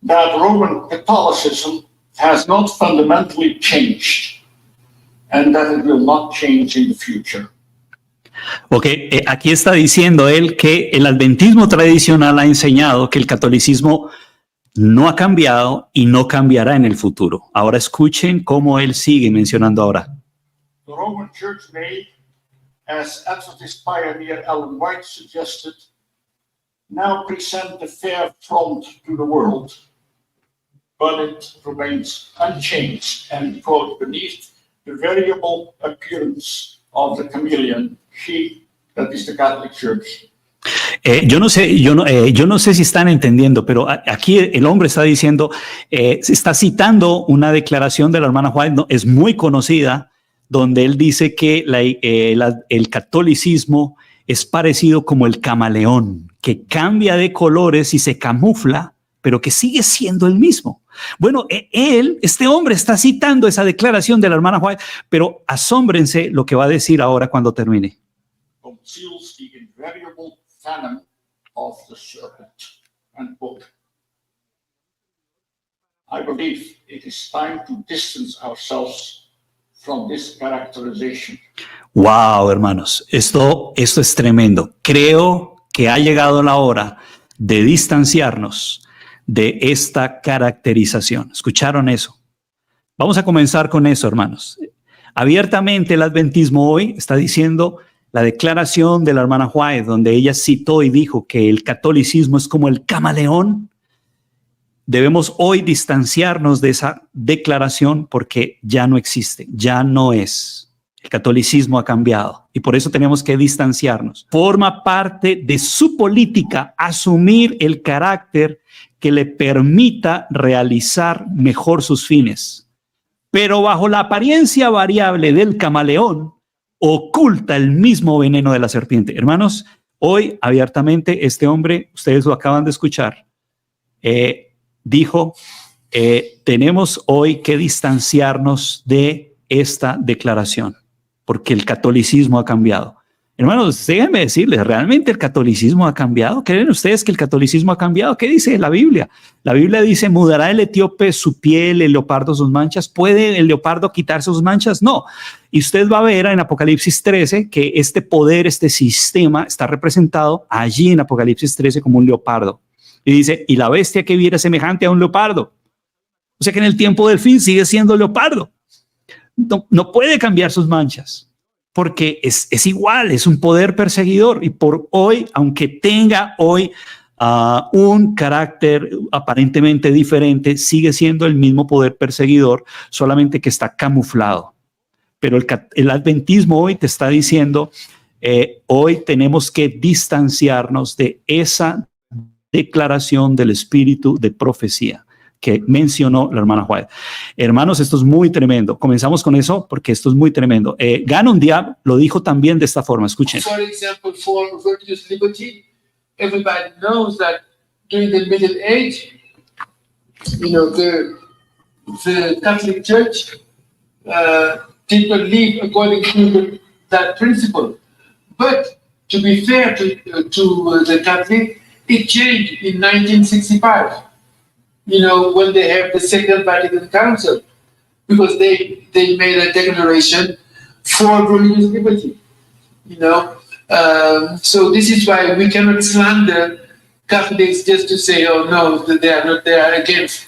that Roman Catholicism has not fundamentally changed and that it will not change in the future. Ok, aquí está diciendo él que el adventismo tradicional ha enseñado que el catolicismo no ha cambiado y no cambiará en el futuro. Ahora escuchen cómo él sigue mencionando ahora. The Roman Church may, as Adventist pioneer Ellen White suggested, now present the fair front to the world, but it remains unchanged and, quote, beneath the variable appearance of the chameleon sheep that is the Catholic Church. Yo no sé si están entendiendo, pero aquí el hombre está diciendo, se está citando una declaración de la hermana White, ¿no? Es muy conocida, donde él dice que el catolicismo es parecido como el camaleón, que cambia de colores y se camufla, pero que sigue siendo el mismo. Bueno, este hombre está citando esa declaración de la hermana White, pero asómbrense lo que va a decir ahora cuando termine. Conceals the invariable venom of the serpent. Unquote. I believe it is time to distance ourselves from this characterization. Wow, hermanos, esto es tremendo. Creo que ha llegado la hora de distanciarnos de esta caracterización. ¿Escucharon eso? Vamos a comenzar con eso, hermanos. Abiertamente el adventismo hoy está diciendo la declaración de la hermana White, donde ella citó y dijo que el catolicismo es como el camaleón. Debemos hoy distanciarnos de esa declaración porque ya no existe, ya no es. El catolicismo ha cambiado y por eso tenemos que distanciarnos. Forma parte de su política asumir el carácter que le permita realizar mejor sus fines. Pero bajo la apariencia variable del camaleón, oculta el mismo veneno de la serpiente. Hermanos, hoy abiertamente este hombre, ustedes lo acaban de escuchar, dijo, tenemos hoy que distanciarnos de esta declaración, porque el catolicismo ha cambiado. Hermanos, déjenme decirles, ¿realmente el catolicismo ha cambiado? ¿Creen ustedes que el catolicismo ha cambiado? ¿Qué dice la Biblia? La Biblia dice, ¿mudará el etíope su piel, el leopardo sus manchas? ¿Puede el leopardo quitarse sus manchas? No. Y usted va a ver en Apocalipsis 13 que este poder, este sistema está representado allí en Apocalipsis 13 como un leopardo. Y dice, y la bestia que viera semejante a un leopardo. O sea que en el tiempo del fin sigue siendo leopardo. No puede cambiar sus manchas. Porque es igual, es un poder perseguidor y por hoy, aunque tenga hoy un carácter aparentemente diferente, sigue siendo el mismo poder perseguidor, solamente que está camuflado. Pero el adventismo hoy te está diciendo, hoy tenemos que distanciarnos de esa declaración del espíritu de profecía que mencionó la hermana White. Hermanos, esto es muy tremendo. Comenzamos con eso porque esto es muy tremendo. Ganon Diab lo dijo también de esta forma. Escuchen. For example, for religious liberty, everybody knows that during the Middle Age, the Catholic Church did not live according to that principle. But to be fair to the Catholic, it changed in 1965. When they have the Second Vatican Council, because they made a declaration for religious liberty, so this is why we cannot slander Catholics just to say, oh no, they are against.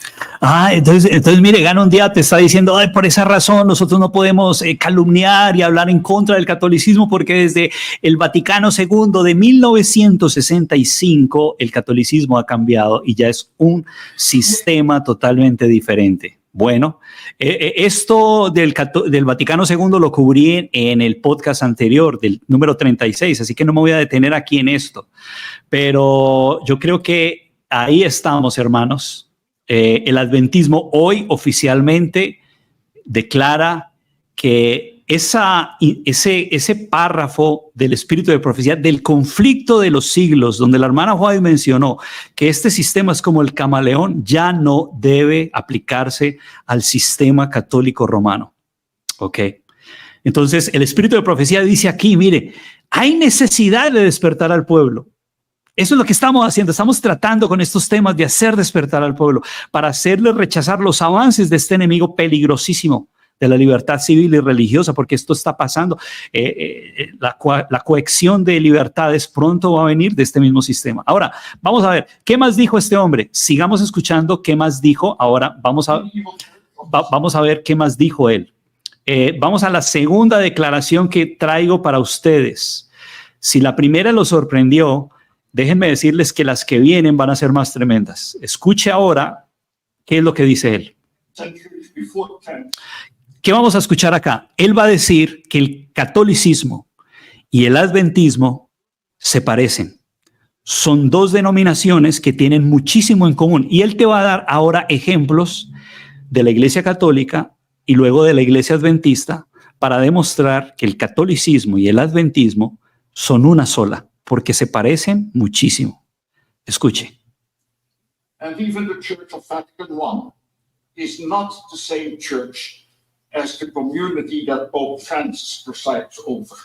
Entonces mire, Ganon Diab te está diciendo, por esa razón nosotros no podemos calumniar y hablar en contra del catolicismo porque desde el Vaticano II de 1965 el catolicismo ha cambiado y ya es un sistema totalmente diferente. Bueno, esto del Vaticano II lo cubrí en el podcast anterior, del número 36, así que no me voy a detener aquí en esto. Pero yo creo que ahí estamos, hermanos. El adventismo hoy oficialmente declara que ese párrafo del espíritu de profecía del conflicto de los siglos, donde la hermana White mencionó que este sistema es como el camaleón, ya no debe aplicarse al sistema católico romano. ¿Ok? Entonces, el espíritu de profecía dice aquí, mire, hay necesidad de despertar al pueblo. Eso es lo que estamos haciendo. Estamos tratando con estos temas de hacer despertar al pueblo para hacerle rechazar los avances de este enemigo peligrosísimo de la libertad civil y religiosa, porque esto está pasando. La coacción de libertades pronto va a venir de este mismo sistema. Ahora, vamos a ver, ¿qué más dijo este hombre? Sigamos escuchando qué más dijo. Ahora vamos a ver qué más dijo él. Vamos a la segunda declaración que traigo para ustedes. Si la primera lo sorprendió, déjenme decirles que las que vienen van a ser más tremendas. Escuche ahora qué es lo que dice él. ¿Qué vamos a escuchar acá? Él va a decir que el catolicismo y el adventismo se parecen. Son dos denominaciones que tienen muchísimo en común. Y él te va a dar ahora ejemplos de la Iglesia Católica y luego de la Iglesia Adventista para demostrar que el catolicismo y el adventismo son una sola, porque se parecen muchísimo. Escuche. And even the Church of Vatican I is not the same church as the community that Pope Francis presides over.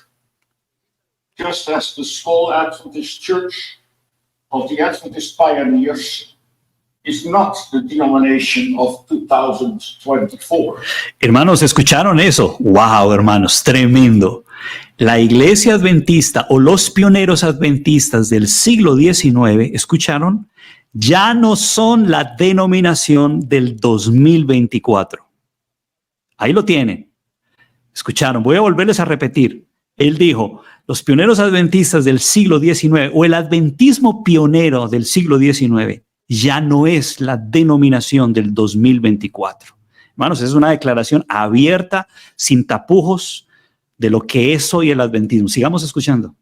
Just as the small Adventist Church of the Adventist pioneers is not the denomination of 2024. Hermanos, ¿escucharon eso? Wow, hermanos, tremendo. La iglesia adventista o los pioneros adventistas del siglo XIX, ¿escucharon? Ya no son la denominación del 2024. Ahí lo tienen. ¿Escucharon? Voy a volverles a repetir. Él dijo, los pioneros adventistas del siglo XIX o el adventismo pionero del siglo XIX ya no es la denominación del 2024. Hermanos, es una declaración abierta, sin tapujos, de lo que es hoy el adventismo. Sigamos escuchando.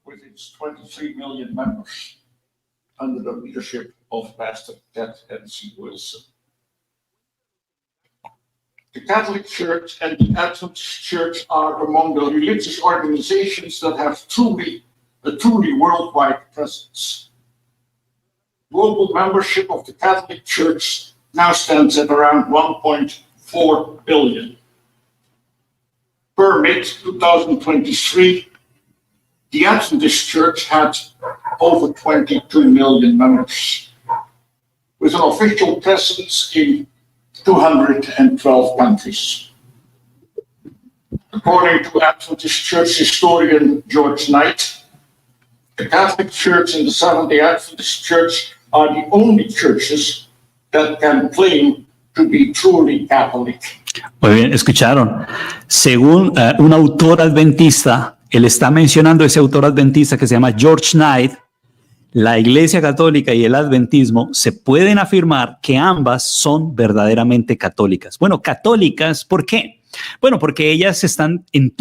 With its 23 million members under the leadership of Pastor Ted N.C. Wilson. The Catholic Church and the Adventist Church are among the religious organizations that have a truly worldwide presence. Global membership of the Catholic Church now stands at around 1.4 billion. Per mid-2023, the Adventist Church had over 22 million members, with an official presence in 212 countries. According to Adventist Church historian George Knight, the Catholic Church and the Seventh-day Adventist Church are the only churches that can claim to be truly Catholic. Muy bien, escucharon. Según un autor adventista, él está mencionando ese autor adventista que se llama George Knight, la Iglesia Católica y el Adventismo se pueden afirmar que ambas son verdaderamente católicas. Bueno, católicas, ¿por qué? Bueno, porque ellas están en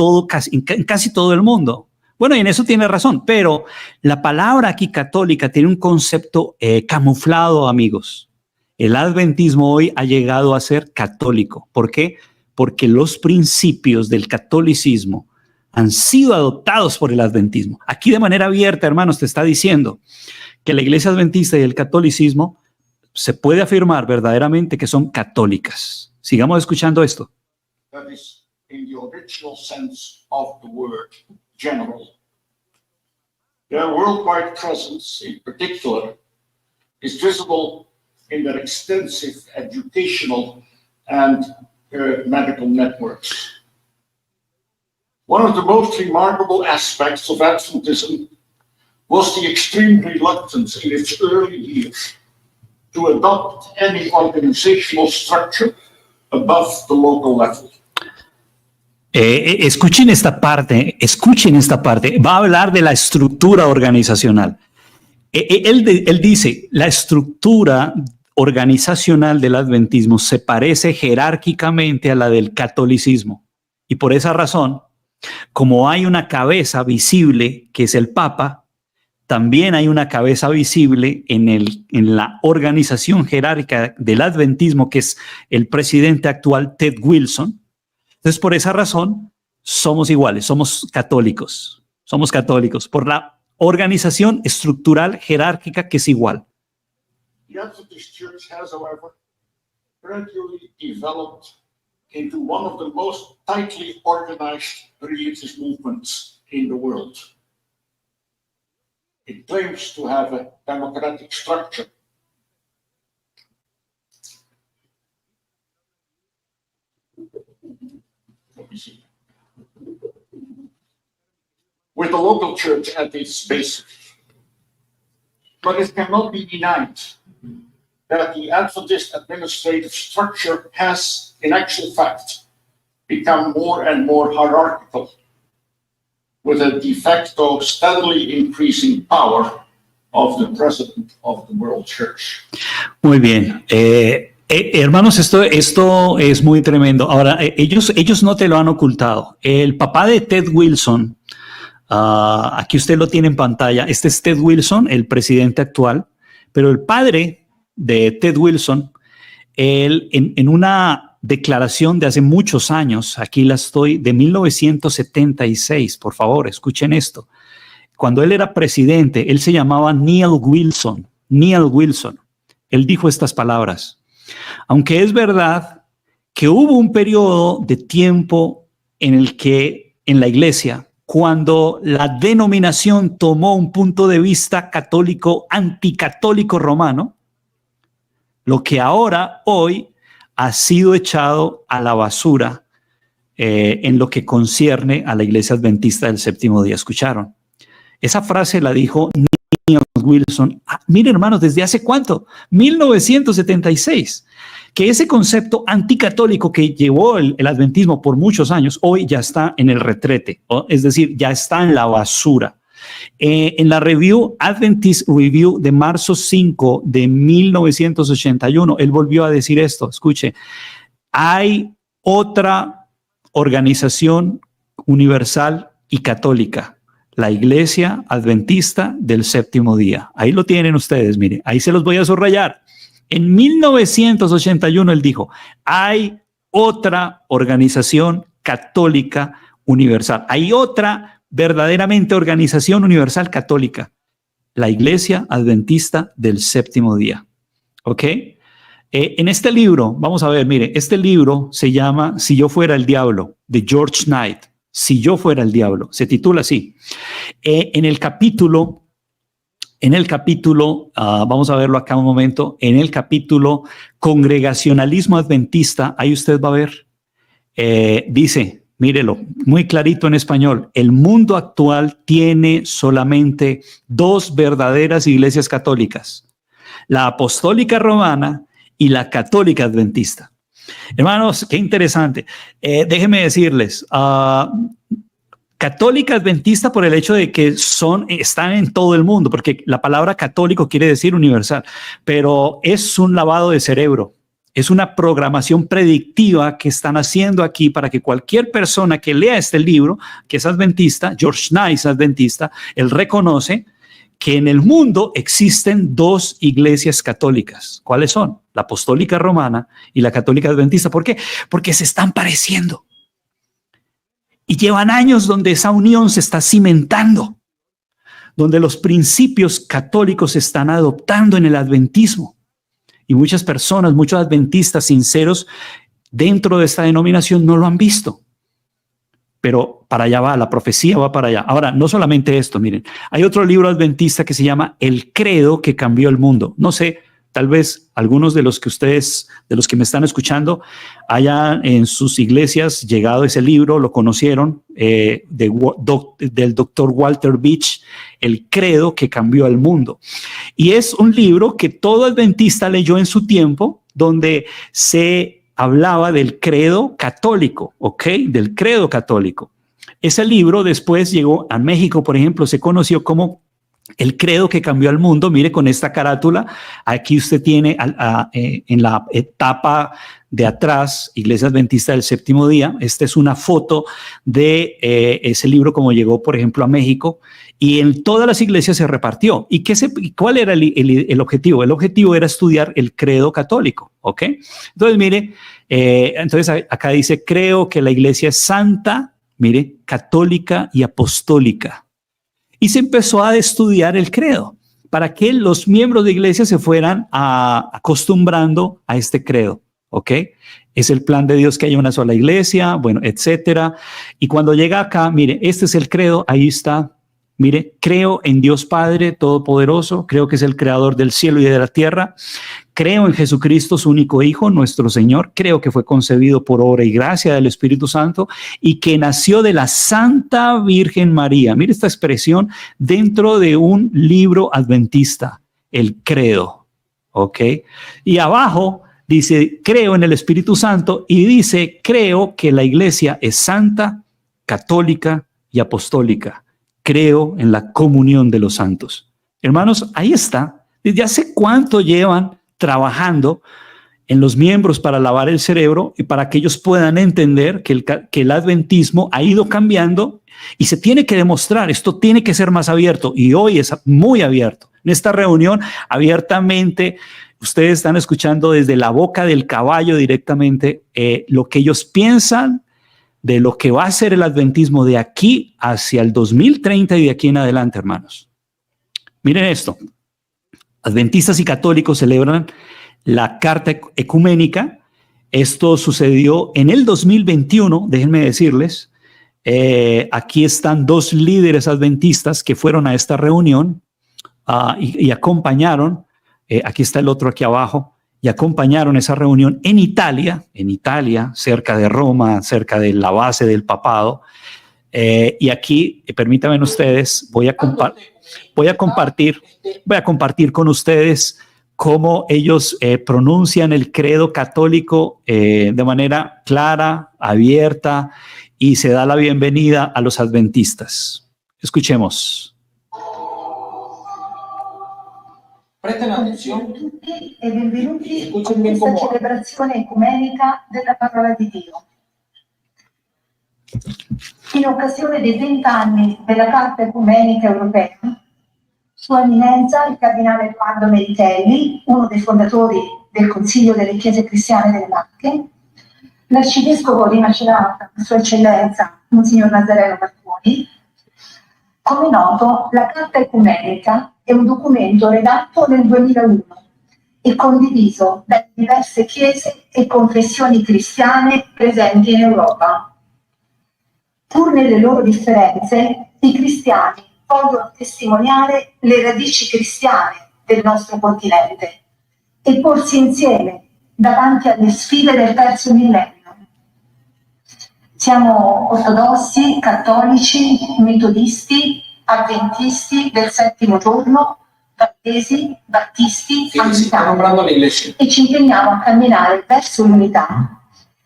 casi todo el mundo. Bueno, y en eso tiene razón, pero la palabra aquí católica tiene un concepto camuflado, amigos. El adventismo hoy ha llegado a ser católico. ¿Por qué? Porque los principios del catolicismo han sido adoptados por el adventismo. Aquí de manera abierta, hermanos, te está diciendo que la iglesia adventista y el catolicismo se puede afirmar verdaderamente que son católicas. Sigamos escuchando esto. That is, in the original sense of the word, general. Their worldwide presence, in particular, is visible in their extensive educational and medical networks. One of the most remarkable aspects of Adventism was the extreme reluctance in its early years to adopt any organizational structure above the local level. Escuchen esta parte. Va a hablar de la estructura organizacional. Él dice, la estructura organizacional del adventismo se parece jerárquicamente a la del catolicismo. Y por esa razón, como hay una cabeza visible, que es el Papa, también hay una cabeza visible en la organización jerárquica del adventismo, que es el presidente actual, Ted Wilson. Entonces, por esa razón, somos iguales, somos católicos por la organización estructural jerárquica que es igual. The Adventist Church has, however, gradually developed into one of the most tightly organized religious movements in the world. It claims to have a democratic structure. With the local church at its basis. But it cannot be denied that the Adventist administrative structure has, in actual fact, become more and more hierarchical, with a de facto steadily increasing power of the President of the World Church. Muy bien. Hermanos, esto es muy tremendo. Ahora, ellos no te lo han ocultado. El papá de Ted Wilson, aquí usted lo tiene en pantalla. Este es Ted Wilson, el presidente actual, pero el padre de Ted Wilson, él en una declaración de hace muchos años, aquí la estoy, de 1976, por favor, escuchen esto. Cuando él era presidente, él se llamaba Neil Wilson. Él dijo estas palabras: aunque es verdad que hubo un periodo de tiempo en el que en la iglesia, cuando la denominación tomó un punto de vista católico, anticatólico romano, lo que ahora, hoy, ha sido echado a la basura en lo que concierne a la Iglesia Adventista del Séptimo Día. ¿Escucharon? Esa frase la dijo Niels Wilson. Miren, hermanos, ¿desde hace cuánto? 1976. Que ese concepto anticatólico que llevó el adventismo por muchos años, hoy ya está en el retrete, es decir, ya está en la basura. En la review Adventist Review de marzo 5 de 1981, él volvió a decir esto. Escuche, hay otra organización universal y católica, la Iglesia Adventista del Séptimo Día. Ahí lo tienen ustedes, miren, ahí se los voy a subrayar. En 1981 él dijo, hay otra organización católica universal, hay otra verdaderamente organización universal católica, la Iglesia Adventista del Séptimo Día. ¿Ok? En este libro, vamos a ver, mire, este libro se llama Si yo fuera el diablo, de George Knight. Si yo fuera el diablo, se titula así. En el capítulo, vamos a verlo acá un momento, en el capítulo Congregacionalismo Adventista, ahí usted va a ver, dice, mírelo, muy clarito en español, el mundo actual tiene solamente dos verdaderas iglesias católicas, la apostólica romana y la católica adventista. Hermanos, qué interesante. Déjenme decirles, católica adventista por el hecho de que están en todo el mundo, porque la palabra católico quiere decir universal, pero es un lavado de cerebro, es una programación predictiva que están haciendo aquí para que cualquier persona que lea este libro, que es adventista, George Knight es adventista, él reconoce que en el mundo existen dos iglesias católicas. ¿Cuáles son? La apostólica romana y la católica adventista. ¿Por qué? Porque se están pareciendo. Y llevan años donde esa unión se está cimentando, donde los principios católicos se están adoptando en el adventismo. Y muchas personas, muchos adventistas sinceros dentro de esta denominación no lo han visto. Pero para allá va, la profecía va para allá. Ahora, no solamente esto, miren, hay otro libro adventista que se llama El Credo que cambió el mundo. No sé, tal vez algunos de los que me están escuchando, hayan en sus iglesias llegado ese libro, lo conocieron, del doctor Walter Beach, El Credo que cambió el mundo. Y es un libro que todo adventista leyó en su tiempo, donde se hablaba del credo católico, ¿ok? Del credo católico. Ese libro después llegó a México, por ejemplo, se conoció como El Credo que cambió al mundo. Mire, con esta carátula, aquí usted tiene en la etapa de atrás, Iglesia Adventista del Séptimo Día. Esta es una foto de ese libro como llegó, por ejemplo, a México, y en todas las iglesias se repartió. ¿Y cuál era el objetivo? El objetivo era estudiar el credo católico, ¿ok? Entonces, mire, entonces acá dice, creo que la iglesia es santa, mire, católica y apostólica. Y se empezó a estudiar el credo para que los miembros de iglesia se fueran acostumbrando a este credo, ¿ok? Es el plan de Dios que haya una sola iglesia, bueno, etcétera. Y cuando llega acá, mire, este es el credo, ahí está. Mire, creo en Dios Padre Todopoderoso, creo que es el creador del cielo y de la tierra, creo en Jesucristo, su único Hijo, nuestro Señor, creo que fue concebido por obra y gracia del Espíritu Santo y que nació de la Santa Virgen María. Mire esta expresión dentro de un libro adventista, el credo, ¿ok? Y abajo dice, creo en el Espíritu Santo y dice, creo que la iglesia es santa, católica y apostólica. Creo en la comunión de los santos. Hermanos, ahí está. ¿Desde hace cuánto llevan trabajando en los miembros para lavar el cerebro y para que ellos puedan entender que el adventismo ha ido cambiando y se tiene que demostrar? Esto tiene que ser más abierto y hoy es muy abierto. En esta reunión, abiertamente, ustedes están escuchando desde la boca del caballo directamente lo que ellos piensan de lo que va a ser el adventismo de aquí hacia el 2030 y de aquí en adelante, hermanos. Miren esto. Adventistas y católicos celebran la Carta Ecuménica. Esto sucedió en el 2021, déjenme decirles. Aquí están dos líderes adventistas que fueron a esta reunión y acompañaron. Aquí está el otro aquí abajo. y acompañaron esa reunión en Italia, cerca de Roma, cerca de la base del papado. Y aquí, permítanme ustedes, voy a compartir con ustedes cómo ellos pronuncian el credo católico de manera clara, abierta, y se da la bienvenida a los adventistas. Escuchemos. Presten attenzione. Buongiorno a tutti e benvenuti a Escúchenme questa como celebrazione ecumenica della parola di Dio. In occasione dei 20 anni della Carta Ecumenica Europea, Sua Eminenza, il Cardinale Edoardo Meritelli, uno dei fondatori del Consiglio delle Chiese Cristiane delle Marche, l'Arcivescovo di Macerata, Sua Eccellenza, Monsignor Nazareno Marconi. Come noto, la Carta Ecumenica è un documento redatto nel 2001 e condiviso dalle diverse chiese e confessioni cristiane presenti in Europa. Pur nelle loro differenze, i cristiani vogliono testimoniare le radici cristiane del nostro continente e porsi insieme davanti alle sfide del terzo millennio. Siamo ortodossi, cattolici, metodisti, avventisti del settimo giorno, valdesi, battisti, anglicani, e ci impegniamo a camminare verso l'unità.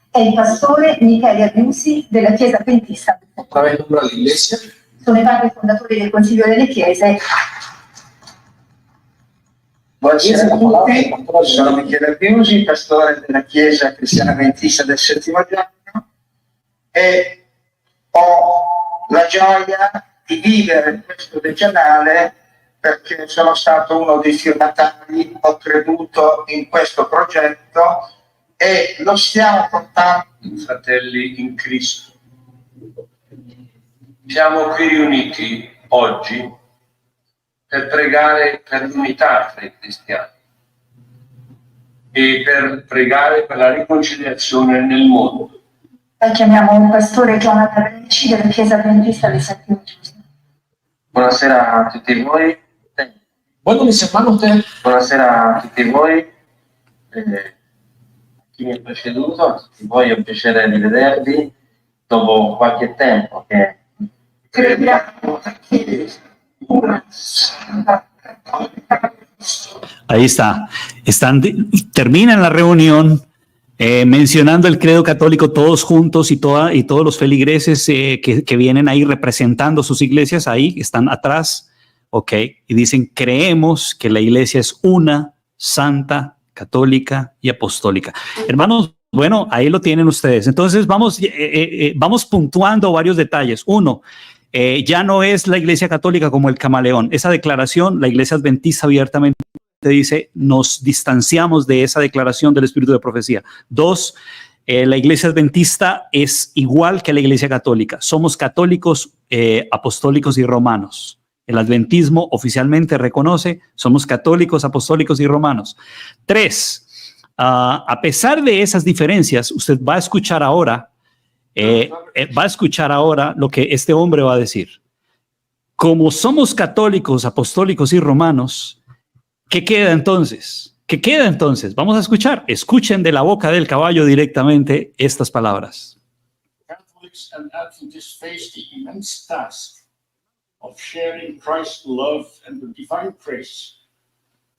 È il pastore Michele Abiusi della Chiesa Adventista. Sono i padri fondatori del Consiglio delle Chiese. Buonasera a tutti, sono Michele Abiusi, pastore della Chiesa Cristiana Adventista del settimo giorno, e ho la gioia di vivere questo decennale perché sono stato uno dei firmatari, ho creduto in questo progetto e lo stiamo portando, fratelli in Cristo. Siamo qui riuniti oggi per pregare per l'unità tra i cristiani e per pregare per la riconciliazione nel mondo. Noi chiamiamo il pastore Jonathan Renci della Chiesa Adventista del settimo giorno. Buonasera a tutti voi. Buonasera a tutti voi. Chi mi ha preceduto, a tutti voi, è un piacere di vedervi dopo qualche tempo che Ahí está. Terminan la reunión mencionando el credo católico todos juntos y todos los feligreses que vienen ahí representando sus iglesias, ahí están atrás, ok, y dicen: creemos que la iglesia es una, santa, católica y apostólica. Hermanos, bueno, ahí lo tienen ustedes. Entonces vamos puntuando varios detalles. Uno, ya no es la iglesia católica como el camaleón. Esa declaración, la iglesia adventista abiertamente dice: nos distanciamos de esa declaración del espíritu de profecía. Dos, la iglesia adventista es igual que la iglesia católica. Somos católicos, apostólicos y romanos. El adventismo oficialmente reconoce: somos católicos, apostólicos y romanos. Tres, a pesar de esas diferencias, usted va a escuchar ahora lo que este hombre va a decir. Como somos católicos, apostólicos y romanos, ¿qué queda entonces? ¿Qué queda entonces? Vamos a escuchar. Escuchen de la boca del caballo directamente estas palabras. Catholics and Adventists face the immense task of sharing Christ's love and the divine grace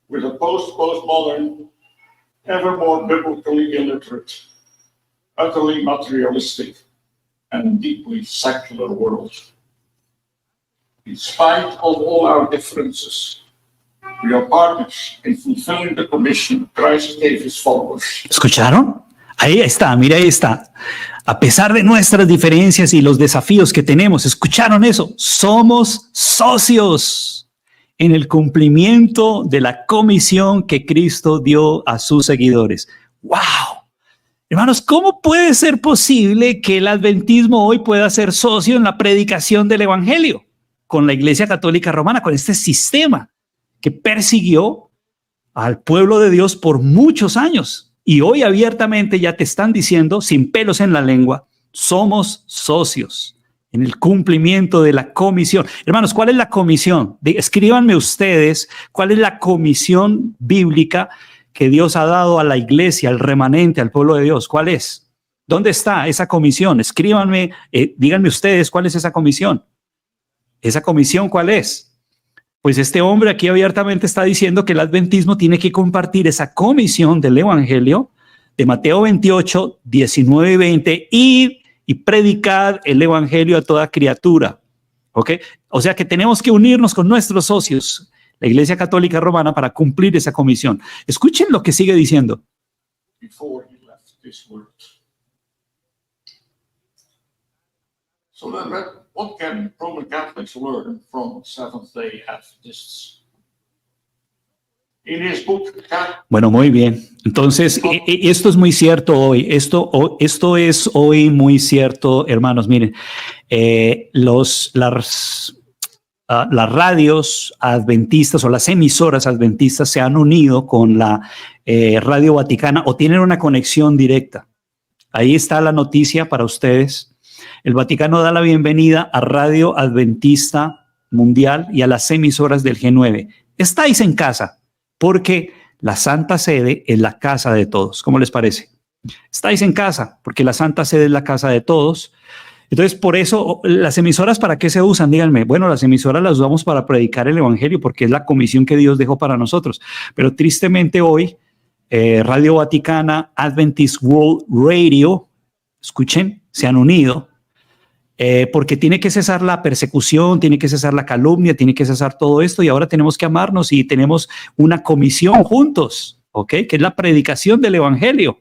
with a postmodern, ever more biblically illiterate, utterly materialistic, and deeply secular world. In spite of all our differences, we are partners in fulfilling the commission Christ gave his followers. ¿Escucharon? Ahí está, mira, ahí está. A pesar de nuestras diferencias y los desafíos que tenemos, ¿escucharon eso? Somos socios en el cumplimiento de la comisión que Cristo dio a sus seguidores. ¡Wow! Hermanos, ¿cómo puede ser posible que el adventismo hoy pueda ser socio en la predicación del evangelio con la Iglesia Católica Romana, con este sistema que persiguió al pueblo de Dios por muchos años? Y hoy abiertamente ya te están diciendo, sin pelos en la lengua: somos socios en el cumplimiento de la comisión. Hermanos, ¿cuál es la comisión? Escríbanme ustedes cuál es la comisión bíblica que Dios ha dado a la iglesia, al remanente, al pueblo de Dios? ¿Cuál es? ¿Dónde está esa comisión? Escríbanme, díganme ustedes cuál es esa comisión. ¿Esa comisión cuál es? Pues este hombre aquí abiertamente está diciendo que el adventismo tiene que compartir esa comisión del evangelio de Mateo 28, 19 y 20, y predicar el evangelio a toda criatura. ¿Ok? O sea que tenemos que unirnos con nuestros socios, la Iglesia Católica Romana, para cumplir esa comisión. Escuchen lo que sigue diciendo. Before he left this world. So then, what can Roman Catholics learn from Seventh-day Adventists? In his book, Bueno, muy bien. Entonces, esto es muy cierto hoy. Esto es hoy muy cierto, hermanos. Miren, las radios adventistas o las emisoras adventistas se han unido con la Radio Vaticana o tienen una conexión directa. Ahí está la noticia para ustedes. El Vaticano da la bienvenida a Radio Adventista Mundial y a las emisoras del G9. Estáis en casa, porque la Santa Sede es la casa de todos. ¿Cómo les parece? Estáis en casa, porque la Santa Sede es la casa de todos. Entonces, por eso, las emisoras, ¿para qué se usan? Díganme. Bueno, las emisoras las usamos para predicar el evangelio, porque es la comisión que Dios dejó para nosotros. Pero tristemente hoy, Radio Vaticana, Adventist World Radio, escuchen, se han unido, porque tiene que cesar la persecución, tiene que cesar la calumnia, tiene que cesar todo esto, y ahora tenemos que amarnos y tenemos una comisión juntos, ¿ok? Que es la predicación del evangelio.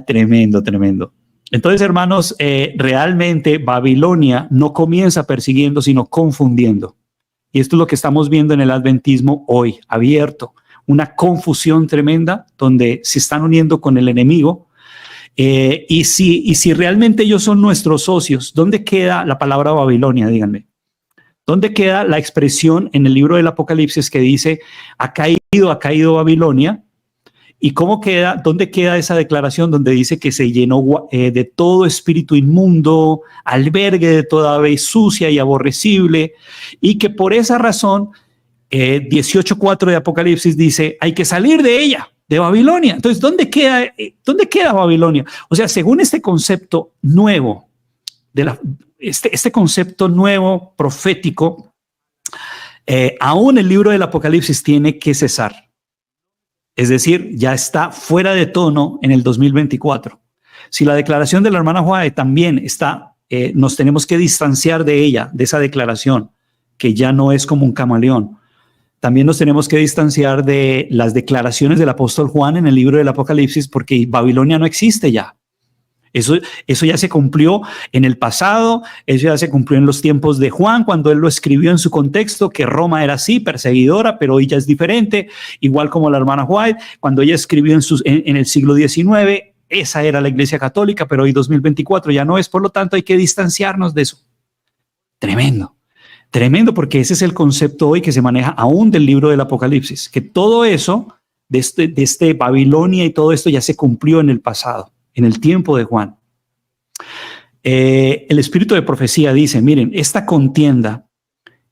Tremendo, tremendo. Entonces, hermanos, realmente Babilonia no comienza persiguiendo, sino confundiendo. Y esto es lo que estamos viendo en el adventismo hoy, abierto. Una confusión tremenda donde se están uniendo con el enemigo. Y si realmente ellos son nuestros socios, ¿dónde queda la palabra Babilonia? Díganme. ¿Dónde queda la expresión en el libro del Apocalipsis que dice, ha caído Babilonia? ¿Y cómo queda, dónde queda esa declaración donde dice que se llenó de todo espíritu inmundo, albergue de toda ave sucia y aborrecible, y que por esa razón 18:4 de Apocalipsis dice, hay que salir de ella, de Babilonia? Entonces, ¿dónde queda Babilonia? O sea, según este concepto nuevo, este concepto nuevo profético, aún el libro del Apocalipsis tiene que cesar. Es decir, ya está fuera de tono en el 2024. Si la declaración de la hermana Juárez también está, nos tenemos que distanciar de ella, de esa declaración, que ya no es como un camaleón. También nos tenemos que distanciar de las declaraciones del apóstol Juan en el libro del Apocalipsis, porque Babilonia no existe ya. Eso ya se cumplió en el pasado, eso ya se cumplió en los tiempos de Juan, cuando él lo escribió en su contexto, que Roma era así, perseguidora, pero hoy ya es diferente, igual como la hermana White, cuando ella escribió en el siglo XIX, esa era la Iglesia Católica, pero hoy 2024 ya no es, por lo tanto hay que distanciarnos de eso. Tremendo, tremendo, porque ese es el concepto hoy que se maneja aún del libro del Apocalipsis, que todo eso, de este Babilonia y todo esto ya se cumplió en el pasado, en el tiempo de Juan. El espíritu de profecía dice, miren, esta contienda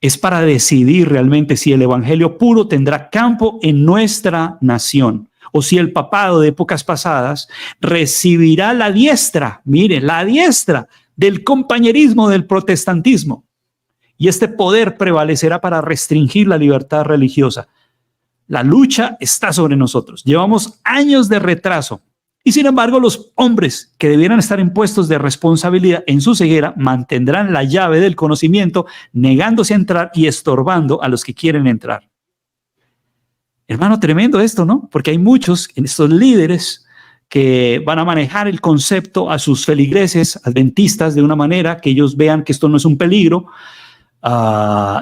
es para decidir realmente si el evangelio puro tendrá campo en nuestra nación o si el papado de épocas pasadas recibirá la diestra, miren, la diestra del compañerismo del protestantismo, y este poder prevalecerá para restringir la libertad religiosa. La lucha está sobre nosotros. Llevamos años de retraso. Y sin embargo, los hombres que debieran estar en puestos de responsabilidad en su ceguera mantendrán la llave del conocimiento, negándose a entrar y estorbando a los que quieren entrar. Hermano, tremendo esto, ¿no? Porque hay muchos en estos líderes que van a manejar el concepto a sus feligreses adventistas de una manera que ellos vean que esto no es un peligro,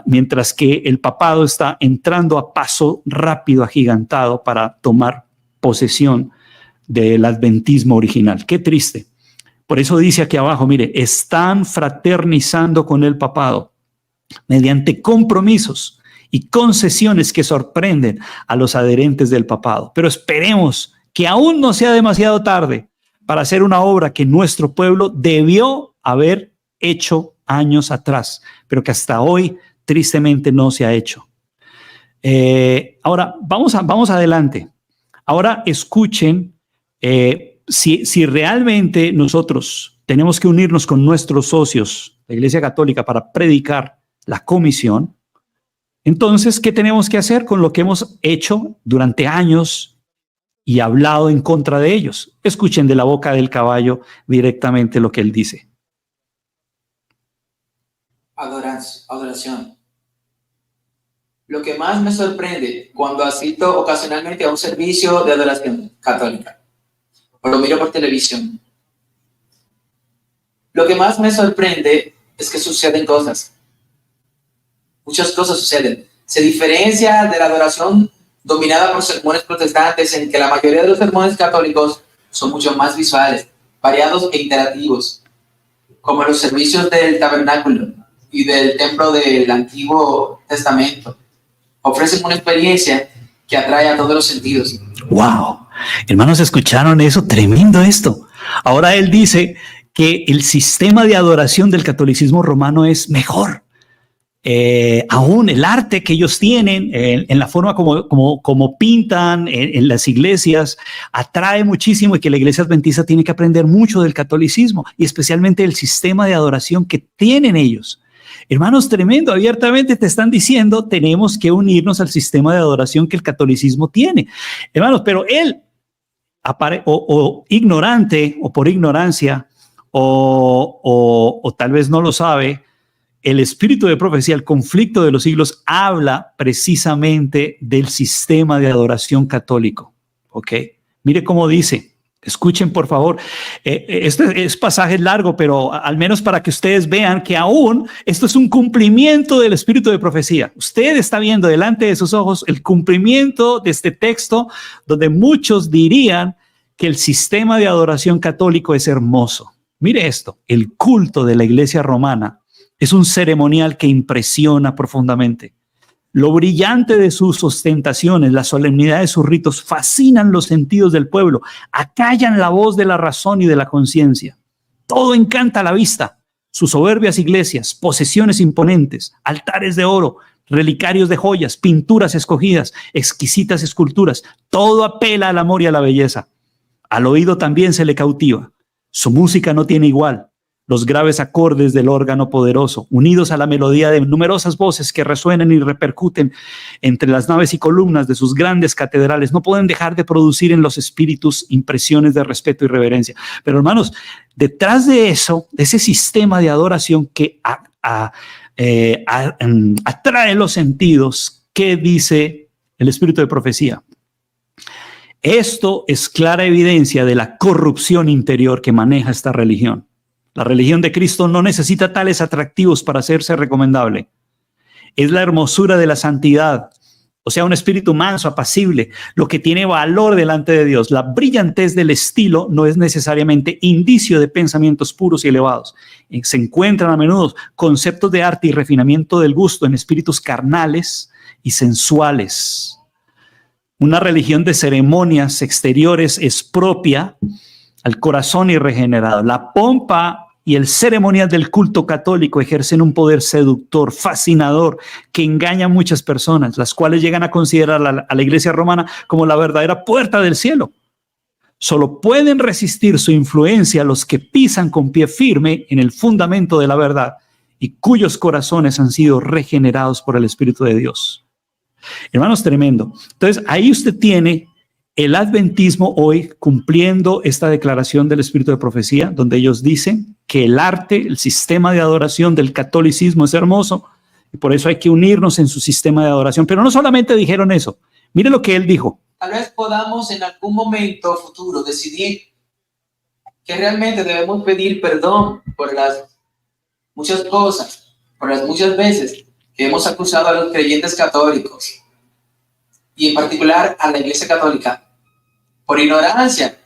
mientras que el papado está entrando a paso rápido, agigantado, para tomar posesión del adventismo original. Qué triste. Por eso dice aquí abajo, mire, están fraternizando con el papado mediante compromisos y concesiones que sorprenden a los adherentes del papado. Pero esperemos que aún no sea demasiado tarde para hacer una obra que nuestro pueblo debió haber hecho años atrás, pero que hasta hoy tristemente no se ha hecho. Ahora, vamos adelante. Ahora escuchen, si realmente nosotros tenemos que unirnos con nuestros socios, la Iglesia Católica, para predicar la comisión, entonces, ¿qué tenemos que hacer con lo que hemos hecho durante años y hablado en contra de ellos? Escuchen de la boca del caballo directamente lo que él dice. Adoración. Lo que más me sorprende cuando asisto ocasionalmente a un servicio de adoración católica o lo miro por televisión, lo que más me sorprende es que suceden cosas. Muchas cosas suceden. Se diferencia de la adoración dominada por sermones protestantes, en que la mayoría de los sermones católicos son mucho más visuales, variados e interactivos, como los servicios del tabernáculo y del templo del Antiguo Testamento. Ofrecen una experiencia que atrae a todos los sentidos. ¡Wow! Hermanos, ¿escucharon eso? Tremendo esto. Ahora él dice que el sistema de adoración del catolicismo romano es mejor. Aún el arte que ellos tienen, en la forma como pintan en las iglesias, atrae muchísimo, y que la iglesia adventista tiene que aprender mucho del catolicismo y especialmente el sistema de adoración que tienen ellos. Hermanos, tremendo, abiertamente te están diciendo, tenemos que unirnos al sistema de adoración que el catolicismo tiene. Hermanos, pero él, ignorante, o por ignorancia, o tal vez no lo sabe, el espíritu de profecía, el conflicto de los siglos, habla precisamente del sistema de adoración católico. ¿Ok? Mire cómo dice. Escuchen, por favor. Este pasaje es largo, pero al menos para que ustedes vean que aún esto es un cumplimiento del espíritu de profecía. Usted está viendo delante de sus ojos el cumplimiento de este texto, donde muchos dirían que el sistema de adoración católico es hermoso. Mire esto, el culto de la iglesia romana es un ceremonial que impresiona profundamente. Lo brillante de sus ostentaciones, la solemnidad de sus ritos fascinan los sentidos del pueblo, acallan la voz de la razón y de la conciencia. Todo encanta a la vista. Sus soberbias iglesias, posesiones imponentes, altares de oro, relicarios de joyas, pinturas escogidas, exquisitas esculturas, todo apela al amor y a la belleza. Al oído también se le cautiva. Su música no tiene igual. Los graves acordes del órgano poderoso, unidos a la melodía de numerosas voces que resuenan y repercuten entre las naves y columnas de sus grandes catedrales, no pueden dejar de producir en los espíritus impresiones de respeto y reverencia. Pero hermanos, detrás de eso, de ese sistema de adoración que atrae los sentidos, ¿qué dice el espíritu de profecía? Esto es clara evidencia de la corrupción interior que maneja esta religión. La religión de Cristo no necesita tales atractivos para hacerse recomendable. Es la hermosura de la santidad, o sea, un espíritu manso, apacible, lo que tiene valor delante de Dios. La brillantez del estilo no es necesariamente indicio de pensamientos puros y elevados. Se encuentran a menudo conceptos de arte y refinamiento del gusto en espíritus carnales y sensuales. Una religión de ceremonias exteriores es propia al corazón irregenerado. La pompa y el ceremonial del culto católico ejercen un poder seductor, fascinador, que engaña a muchas personas, las cuales llegan a considerar a la iglesia romana como la verdadera puerta del cielo. Solo pueden resistir su influencia los que pisan con pie firme en el fundamento de la verdad y cuyos corazones han sido regenerados por el Espíritu de Dios. Hermanos, tremendo. Entonces, ahí usted tiene el adventismo hoy cumpliendo esta declaración del espíritu de profecía, donde ellos dicen que el arte, el sistema de adoración del catolicismo es hermoso y por eso hay que unirnos en su sistema de adoración. Pero no solamente dijeron eso. Mire lo que él dijo. Tal vez podamos en algún momento futuro decidir que realmente debemos pedir perdón por las muchas cosas, por las muchas veces que hemos acusado a los creyentes católicos y en particular a la Iglesia Católica por ignorancia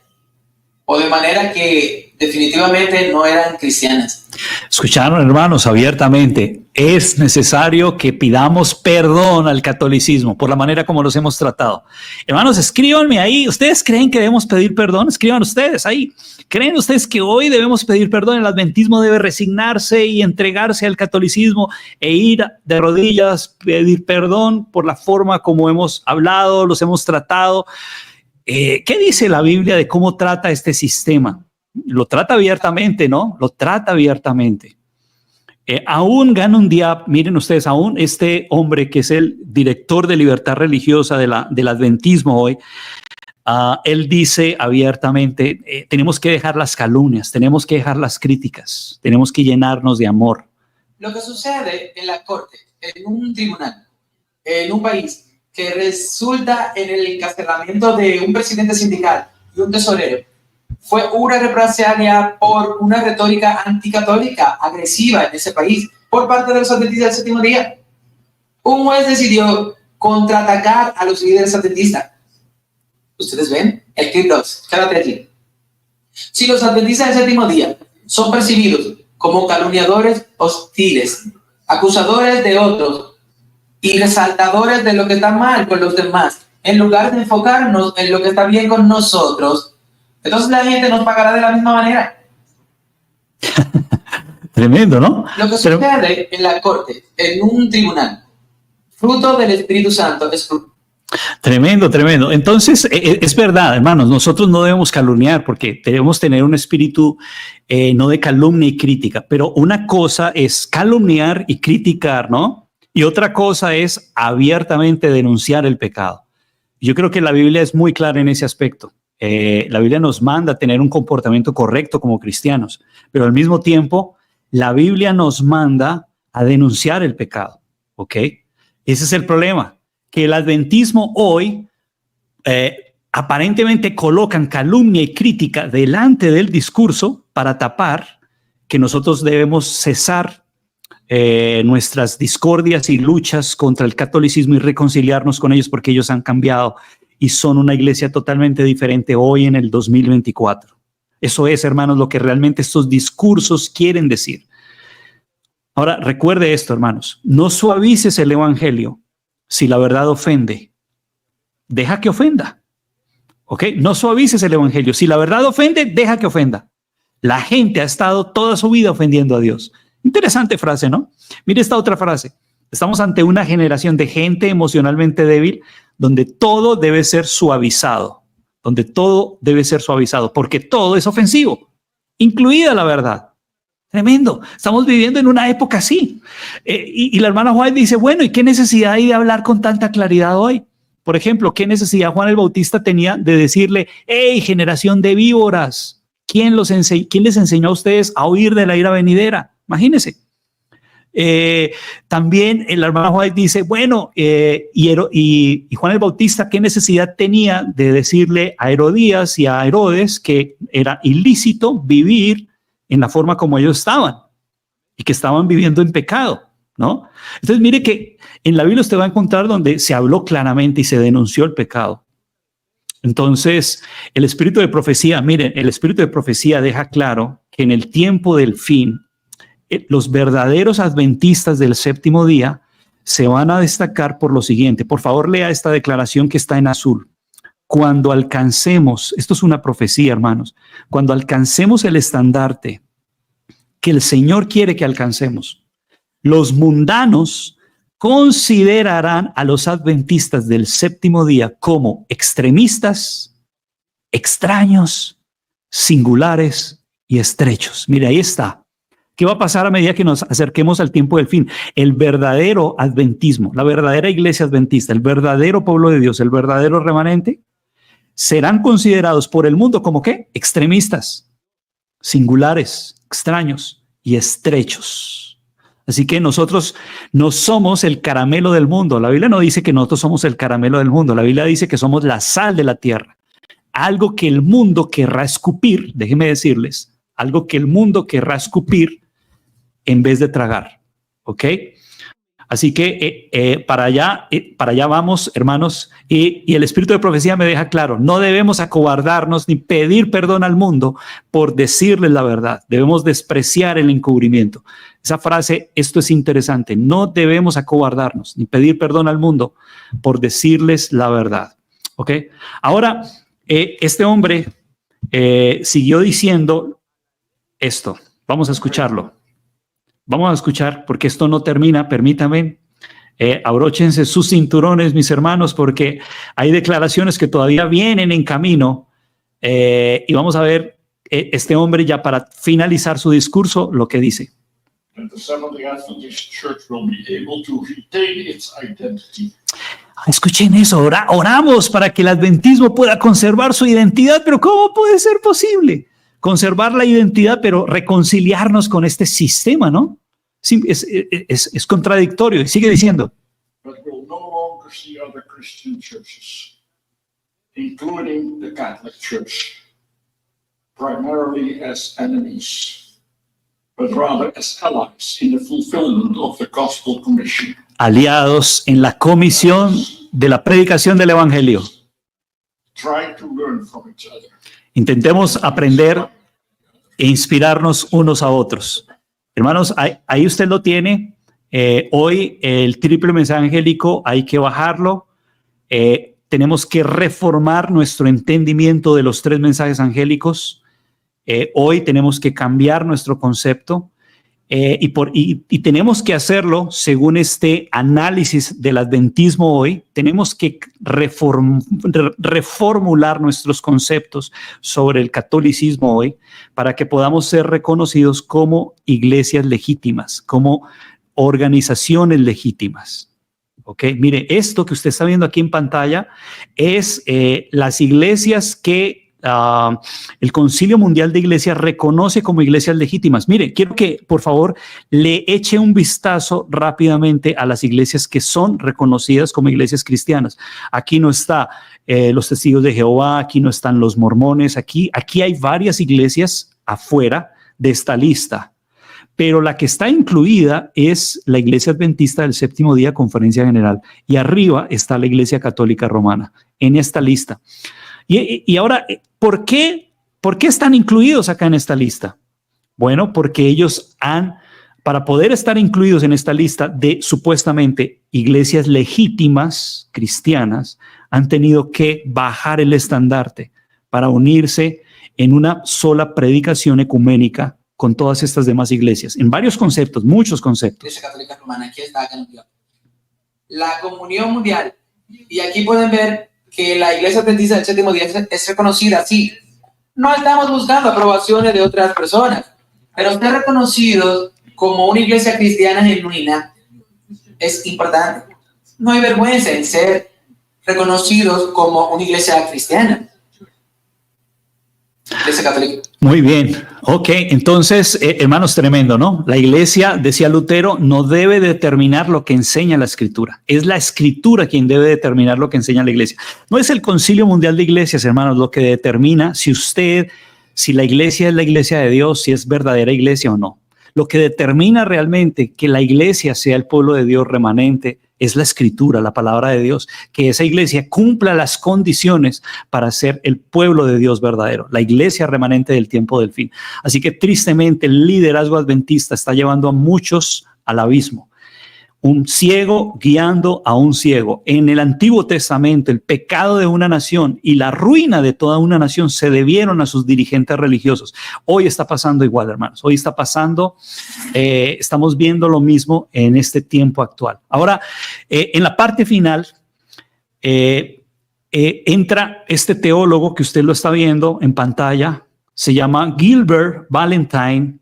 o de manera que definitivamente no eran cristianas. Escucharon, hermanos, abiertamente. Es necesario que pidamos perdón al catolicismo por la manera como los hemos tratado. Hermanos, escríbanme ahí. ¿Ustedes creen que debemos pedir perdón? Escriban ustedes ahí. ¿Creen ustedes que hoy debemos pedir perdón? El adventismo debe resignarse y entregarse al catolicismo e ir de rodillas, pedir perdón por la forma como hemos hablado, los hemos tratado. ¿qué dice la Biblia de cómo trata este sistema? Lo trata abiertamente, ¿no? Lo trata abiertamente. Aún gana un día, miren ustedes, aún este hombre que es el director de libertad religiosa del adventismo hoy, él dice abiertamente, tenemos que dejar las calumnias, tenemos que dejar las críticas, tenemos que llenarnos de amor. Lo que sucede en la corte, en un tribunal, en un país que resulta en el encarcelamiento de un presidente sindical y un tesorero, fue una represalia por una retórica anticatólica agresiva en ese país por parte de los adventistas del séptimo día. Un juez decidió contraatacar a los líderes adventistas. ¿Ustedes ven? El clip 2, quédate aquí. Si los adventistas del séptimo día son percibidos como calumniadores hostiles, acusadores de otros y resaltadores de lo que está mal con los demás, en lugar de enfocarnos en lo que está bien con nosotros, entonces la gente nos pagará de la misma manera. Tremendo, ¿no? Lo que sucede en la corte, en un tribunal, fruto del Espíritu Santo, es tremendo, tremendo. Entonces, es verdad, hermanos, nosotros no debemos calumniar porque debemos tener un espíritu no de calumnia y crítica, pero una cosa es calumniar y criticar, ¿no? Y otra cosa es abiertamente denunciar el pecado. Yo creo que la Biblia es muy clara en ese aspecto. La Biblia nos manda a tener un comportamiento correcto como cristianos, pero al mismo tiempo la Biblia nos manda a denunciar el pecado, ¿ok? Ese es el problema, que el adventismo hoy aparentemente colocan calumnia y crítica delante del discurso para tapar que nosotros debemos cesar nuestras discordias y luchas contra el catolicismo y reconciliarnos con ellos porque ellos han cambiado y son una iglesia totalmente diferente hoy en el 2024. Eso es, hermanos, lo que realmente estos discursos quieren decir. Ahora, recuerde esto, hermanos, no suavices el evangelio si la verdad ofende. Deja que ofenda, ¿ok? No suavices el evangelio. Si la verdad ofende, deja que ofenda. La gente ha estado toda su vida ofendiendo a Dios. Interesante frase, ¿no? Mire esta otra frase. Estamos ante una generación de gente emocionalmente débil donde todo debe ser suavizado, porque todo es ofensivo, incluida la verdad. Tremendo. Estamos viviendo en una época así. Y la hermana White dice, bueno, ¿y qué necesidad hay de hablar con tanta claridad hoy? Por ejemplo, ¿qué necesidad Juan el Bautista tenía de decirle, hey, generación de víboras, ¿quién les enseñó a ustedes a huir de la ira venidera? Imagínense. También la hermana White dice, bueno, y Juan el Bautista, ¿qué necesidad tenía de decirle a Herodías y a Herodes que era ilícito vivir en la forma como ellos estaban y que estaban viviendo en pecado, ¿no? Entonces mire que en la Biblia usted va a encontrar donde se habló claramente y se denunció el pecado. Entonces el espíritu de profecía, miren, el espíritu de profecía deja claro que en el tiempo del fin los verdaderos adventistas del séptimo día se van a destacar por lo siguiente. Por favor, lea esta declaración que está en azul. Cuando alcancemos, esto es una profecía, hermanos, cuando alcancemos el estandarte que el Señor quiere que alcancemos, los mundanos considerarán a los adventistas del séptimo día como extremistas, extraños, singulares y estrechos. Mire, ahí está. ¿Qué va a pasar a medida que nos acerquemos al tiempo del fin? El verdadero adventismo, la verdadera iglesia adventista, el verdadero pueblo de Dios, el verdadero remanente, serán considerados por el mundo como ¿qué? Extremistas, singulares, extraños y estrechos. Así que nosotros no somos el caramelo del mundo. La Biblia no dice que nosotros somos el caramelo del mundo. La Biblia dice que somos la sal de la tierra. Algo que el mundo querrá escupir, déjenme decirles, algo que el mundo querrá escupir en vez de tragar. ¿Ok? Así que para allá vamos, hermanos, y el espíritu de profecía me deja claro, no debemos acobardarnos ni pedir perdón al mundo por decirles la verdad, debemos despreciar el encubrimiento. Esa frase, esto es interesante, no debemos acobardarnos ni pedir perdón al mundo por decirles la verdad. ¿Ok? Ahora, este hombre siguió diciendo esto, vamos a escucharlo. Vamos a escuchar, porque esto no termina, permítame. Abróchense sus cinturones, mis hermanos, porque hay declaraciones que todavía vienen en camino, y vamos a ver este hombre ya para finalizar su discurso lo que dice. And the Seventh-day Adventist Church will be able to retain its identity. Escuchen eso, oramos para que el adventismo pueda conservar su identidad, pero ¿cómo puede ser posible? Conservar la identidad, pero reconciliarnos con este sistema, ¿no? Sí, es contradictorio. Y sigue diciendo. But we'll no longer see other Christian churches, including the Catholic Church, primarily as enemies, but rather as allies in the fulfillment of the Gospel Commission. Aliados en la comisión de la predicación del evangelio. Try to learn from each other. Intentemos aprender e inspirarnos unos a otros. Hermanos, ahí usted lo tiene. Hoy el triple mensaje angélico hay que bajarlo. Tenemos que reformar nuestro entendimiento de los 3 mensajes angélicos. Hoy tenemos que cambiar nuestro concepto. Y tenemos que hacerlo según este análisis del adventismo hoy. Tenemos que reformular nuestros conceptos sobre el catolicismo hoy para que podamos ser reconocidos como iglesias legítimas, como organizaciones legítimas. Ok, mire, esto que usted está viendo aquí en pantalla es las iglesias que el Concilio Mundial de Iglesias reconoce como iglesias legítimas. Mire, quiero que por favor le eche un vistazo rápidamente a las iglesias que son reconocidas como iglesias cristianas. Aquí no está los Testigos de Jehová, aquí no están los mormones, aquí hay varias iglesias afuera de esta lista, pero la que está incluida es la Iglesia Adventista del Séptimo Día, Conferencia General, y arriba está la Iglesia Católica Romana en esta lista. Y ahora, ¿por qué están incluidos acá en esta lista? Bueno, porque ellos para poder estar incluidos en esta lista de supuestamente iglesias legítimas cristianas, han tenido que bajar el estandarte para unirse en una sola predicación ecuménica con todas estas demás iglesias, en varios conceptos, muchos conceptos. Iglesia Católica Romana, aquí está, la comunión mundial. Y aquí pueden ver que la Iglesia Adventista del Séptimo Día es reconocida así. No estamos buscando aprobaciones de otras personas, pero ser reconocidos como una iglesia cristiana genuina es importante. No hay vergüenza en ser reconocidos como una iglesia cristiana. Iglesia Católica. Muy bien, ok, entonces, hermanos, tremendo, ¿no? La iglesia, decía Lutero, no debe determinar lo que enseña la escritura. Es la escritura quien debe determinar lo que enseña la iglesia. No es el Concilio Mundial de Iglesias, hermanos, lo que determina si la iglesia es la iglesia de Dios, si es verdadera iglesia o no. Lo que determina realmente que la iglesia sea el pueblo de Dios remanente es la escritura, la palabra de Dios, que esa iglesia cumpla las condiciones para ser el pueblo de Dios verdadero, la iglesia remanente del tiempo del fin. Así que tristemente el liderazgo adventista está llevando a muchos al abismo. Un ciego guiando a un ciego. En el Antiguo Testamento, el pecado de una nación y la ruina de toda una nación se debieron a sus dirigentes religiosos. Hoy está pasando igual, hermanos. Hoy está pasando, estamos viendo lo mismo en este tiempo actual. Ahora, en la parte final, entra este teólogo que usted lo está viendo en pantalla. Se llama Gilbert Valentine.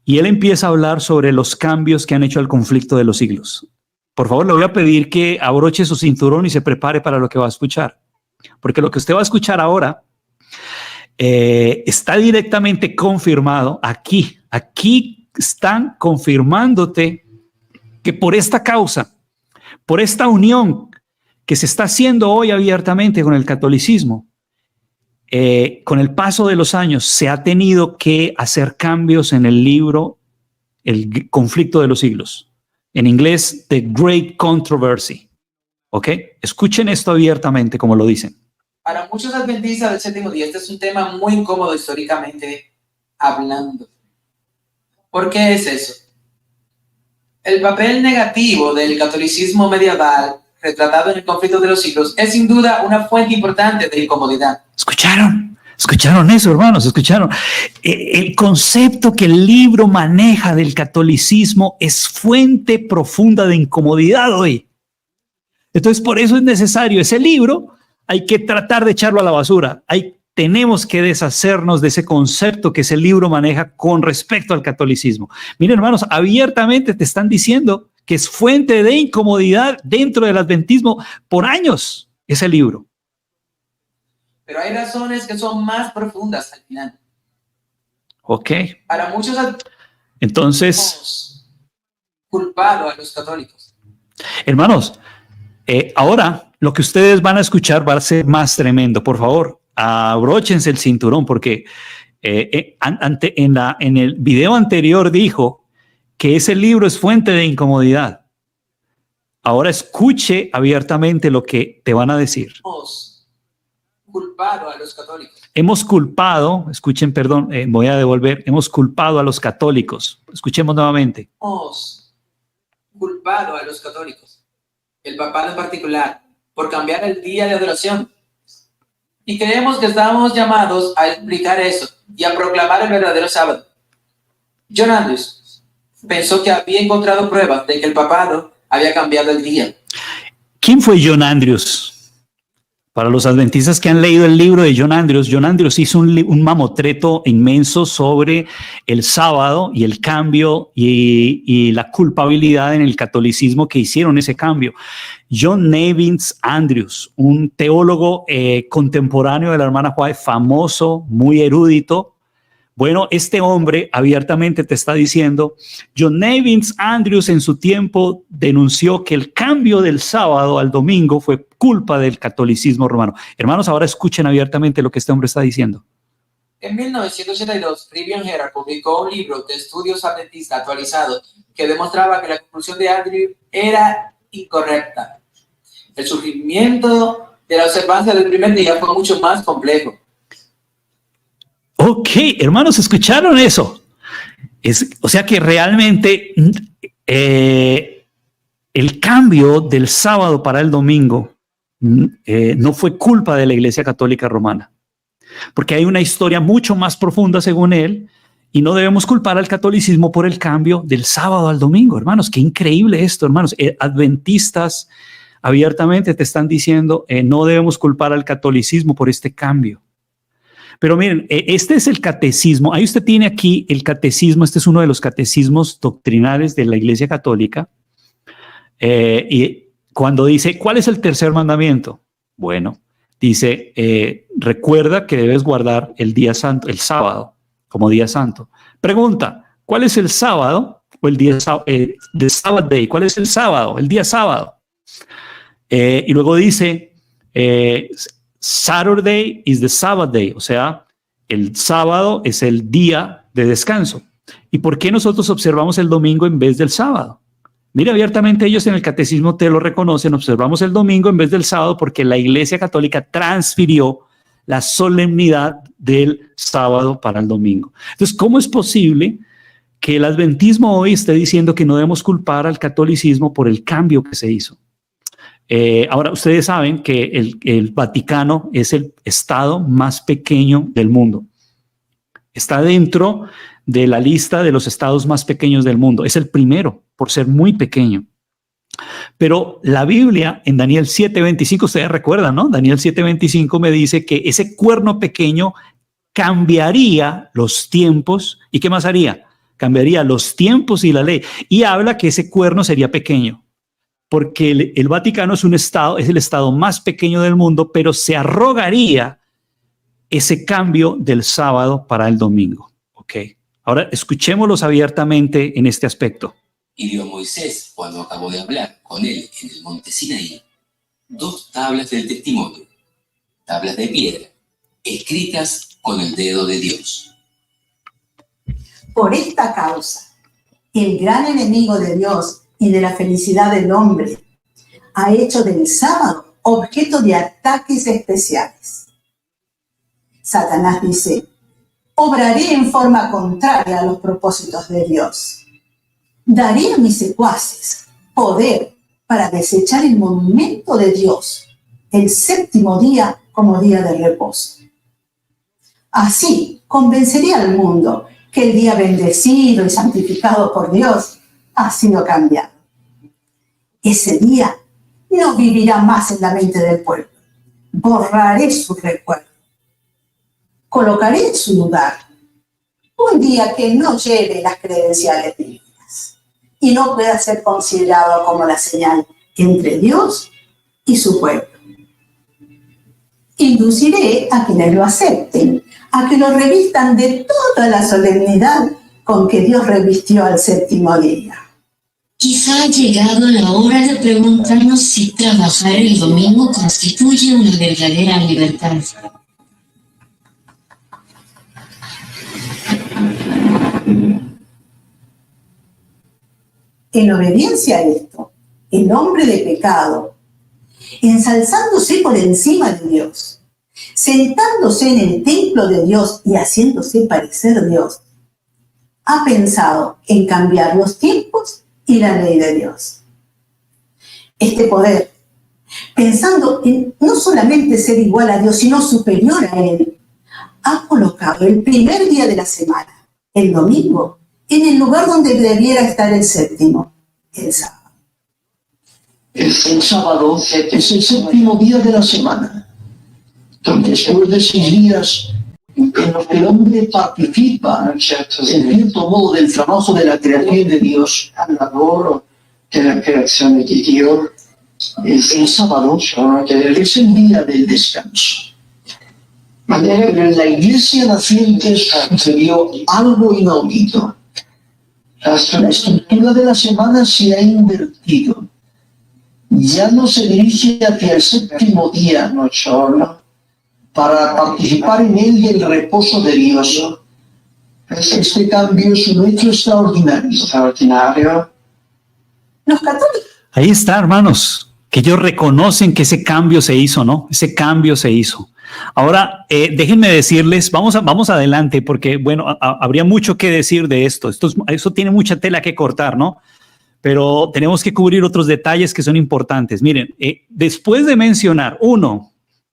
Y él empieza a hablar sobre los cambios que han hecho al conflicto de los siglos. Por favor, le voy a pedir que abroche su cinturón y se prepare para lo que va a escuchar. Porque lo que usted va a escuchar ahora está directamente confirmado aquí. Aquí están confirmándote que por esta causa, por esta unión que se está haciendo hoy abiertamente con el catolicismo, con el paso de los años se ha tenido que hacer cambios en el libro El conflicto de los siglos. En inglés, The Great Controversy. ¿Ok? Escuchen esto abiertamente como lo dicen. Para muchos adventistas del Séptimo Día, este es un tema muy incómodo históricamente hablando. ¿Por qué es eso? El papel negativo del catolicismo medieval retratado en el conflicto de los siglos es sin duda una fuente importante de incomodidad. ¿Escucharon eso, hermanos? ¿Escucharon? El concepto que el libro maneja del catolicismo es fuente profunda de incomodidad hoy. Entonces, por eso es necesario ese libro, hay que tratar de echarlo a la basura. Tenemos que deshacernos de ese concepto que ese libro maneja con respecto al catolicismo. Miren, hermanos, abiertamente te están diciendo que es fuente de incomodidad dentro del adventismo por años, ese libro. Pero hay razones que son más profundas al final. Ok. Para muchos entonces, culpado a los católicos. Hermanos, ahora lo que ustedes van a escuchar va a ser más tremendo. Por favor, abróchense el cinturón, porque en el video anterior dijo que ese libro es fuente de incomodidad. Ahora escuche abiertamente lo que te van a decir. Hemos culpado a los católicos. Hemos culpado, escuchen, perdón, voy a devolver, hemos culpado a los católicos. Escuchemos nuevamente. Hemos culpado a los católicos, el papado en particular, por cambiar el día de adoración. Y creemos que estamos llamados a explicar eso y a proclamar el verdadero sábado. John Andrews pensó que había encontrado pruebas de que el papado había cambiado el día. ¿Quién fue John Andrews? Para los adventistas que han leído el libro de John Andrews hizo un mamotreto inmenso sobre el sábado y el cambio y la culpabilidad en el catolicismo que hicieron ese cambio. John Nevins Andrews, un teólogo contemporáneo de la hermana White, famoso, muy erudito. Bueno, este hombre abiertamente te está diciendo, John Nevins Andrews en su tiempo denunció que el cambio del sábado al domingo fue culpa del catolicismo romano. Hermanos, ahora escuchen abiertamente lo que este hombre está diciendo. En 1982, Rivian Herald publicó un libro de estudios adventistas actualizado que demostraba que la conclusión de Andrews era incorrecta. El surgimiento de la observancia del primer día fue mucho más complejo. Ok, hermanos, ¿escucharon eso? O sea que realmente el cambio del sábado para el domingo no fue culpa de la Iglesia Católica Romana, porque hay una historia mucho más profunda según él, y no debemos culpar al catolicismo por el cambio del sábado al domingo. Hermanos, qué increíble esto, hermanos. Adventistas abiertamente te están diciendo no debemos culpar al catolicismo por este cambio. Pero miren, este es el catecismo. Ahí usted tiene aquí el catecismo. Este es uno de los catecismos doctrinales de la Iglesia Católica. Y cuando dice, ¿cuál es el tercer mandamiento? Bueno, dice, recuerda que debes guardar el día santo, el sábado, como día santo. Pregunta, ¿cuál es el sábado? O el día the Sabbath day. ¿Cuál es el sábado? El día sábado. Y luego dice, Saturday is the Sabbath day, o sea, el sábado es el día de descanso. ¿Y por qué nosotros observamos el domingo en vez del sábado? Mira, abiertamente ellos en el catecismo te lo reconocen, observamos el domingo en vez del sábado porque la Iglesia Católica transfirió la solemnidad del sábado para el domingo. Entonces, ¿cómo es posible que el adventismo hoy esté diciendo que no debemos culpar al catolicismo por el cambio que se hizo? Ahora, ustedes saben que el Vaticano es el estado más pequeño del mundo. Está dentro de la lista de los estados más pequeños del mundo. Es el primero por ser muy pequeño. Pero la Biblia en Daniel 7:25, ustedes recuerdan, ¿no? Daniel 7:25 me dice que ese cuerno pequeño cambiaría los tiempos. ¿Y qué más haría? Cambiaría los tiempos y la ley. Y habla que ese cuerno sería pequeño. Porque el Vaticano es un estado, es el estado más pequeño del mundo, pero se arrogaría ese cambio del sábado para el domingo. Ok. Ahora escuchémoslos abiertamente en este aspecto. Y dio Moisés, cuando acabó de hablar con él en el monte Sinaí, 2 tablas del testimonio, tablas de piedra, escritas con el dedo de Dios. Por esta causa, el gran enemigo de Dios y de la felicidad del hombre ha hecho del sábado objeto de ataques especiales. Satanás dice, obraré en forma contraria a los propósitos de Dios. Daré a mis secuaces poder para desechar el monumento de Dios, el séptimo día como día de reposo. Así convencería al mundo que el día bendecido y santificado por Dios ha sido cambiado. Ese día no vivirá más en la mente del pueblo. Borraré su recuerdo. Colocaré en su lugar un día que no lleve las credenciales divinas y no pueda ser considerado como la señal entre Dios y su pueblo. Induciré a quienes lo acepten, a que lo revistan de toda la solemnidad con que Dios revistió al séptimo día. Quizá ha llegado la hora de preguntarnos si trabajar el domingo constituye una verdadera libertad. En obediencia a esto, el hombre de pecado, ensalzándose por encima de Dios, sentándose en el templo de Dios y haciéndose parecer Dios, ha pensado en cambiar los tiempos y la ley de Dios. Este poder, pensando en no solamente ser igual a Dios, sino superior a Él, ha colocado el primer día de la semana, el domingo, en el lugar donde debiera estar el séptimo, el sábado. El sábado es el séptimo día de la semana. Después de 6 días en los que el hombre participa, en cierto modo, del trabajo de la creación de Dios, al labor de la creación de Dios, el sábado es el día del descanso. Pero en la iglesia naciente sucedió algo inaudito. La estructura de la semana se ha invertido. Ya no se dirige hacia el séptimo día para participar en él y el reposo de Dios. Este cambio es un hecho extraordinario. Los católicos. Ahí está, hermanos, que ellos reconocen que ese cambio se hizo, ¿no? Ese cambio se hizo. Ahora, déjenme decirles, vamos adelante, porque, bueno, habría mucho que decir de esto. Eso tiene mucha tela que cortar, ¿no? Pero tenemos que cubrir otros detalles que son importantes. Miren, después de mencionar,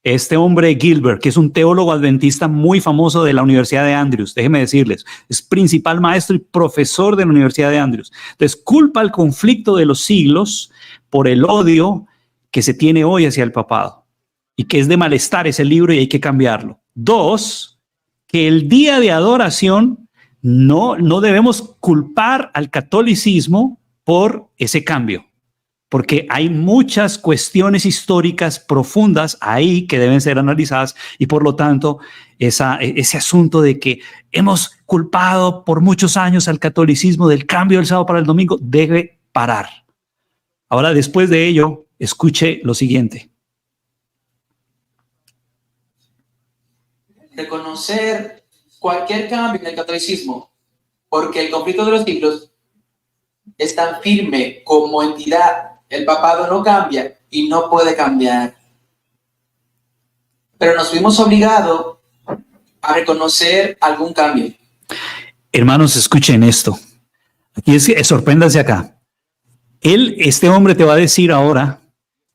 este hombre Gilbert, que es un teólogo adventista muy famoso de la Universidad de Andrews, déjenme decirles, es principal maestro y profesor de la Universidad de Andrews. Entonces, culpa el conflicto de los siglos por el odio que se tiene hoy hacia el papado y que es de malestar ese libro y hay que cambiarlo. 2, que el día de adoración no debemos culpar al catolicismo por ese cambio, porque hay muchas cuestiones históricas profundas ahí que deben ser analizadas y por lo tanto ese asunto de que hemos culpado por muchos años al catolicismo del cambio del sábado para el domingo debe parar. Ahora, después de ello, escuche lo siguiente. Reconocer cualquier cambio en el catolicismo, porque el conflicto de los siglos es tan firme como entidad. El papado no cambia y no puede cambiar. Pero nos vimos obligados a reconocer algún cambio. Hermanos, escuchen esto. Aquí sorpréndanse acá. Este hombre te va a decir ahora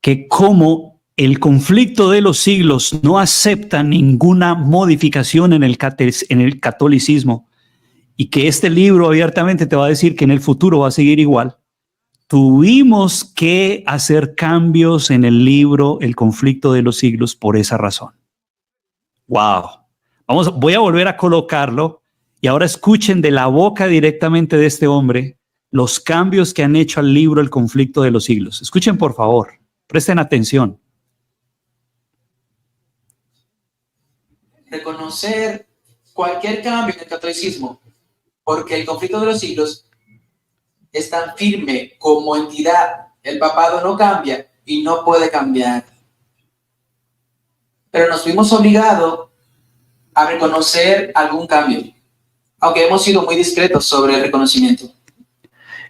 que como el conflicto de los siglos no acepta ninguna modificación en el catolicismo y que este libro abiertamente te va a decir que en el futuro va a seguir igual, tuvimos que hacer cambios en el libro El conflicto de los siglos por esa razón. Wow. Voy a volver a colocarlo y ahora escuchen de la boca directamente de este hombre los cambios que han hecho al libro El conflicto de los siglos. Escuchen, por favor, presten atención. Reconocer cualquier cambio en el catolicismo, porque el conflicto de los siglos es tan firme como entidad. El papado no cambia y no puede cambiar. Pero nos vimos obligados a reconocer algún cambio, aunque hemos sido muy discretos sobre el reconocimiento.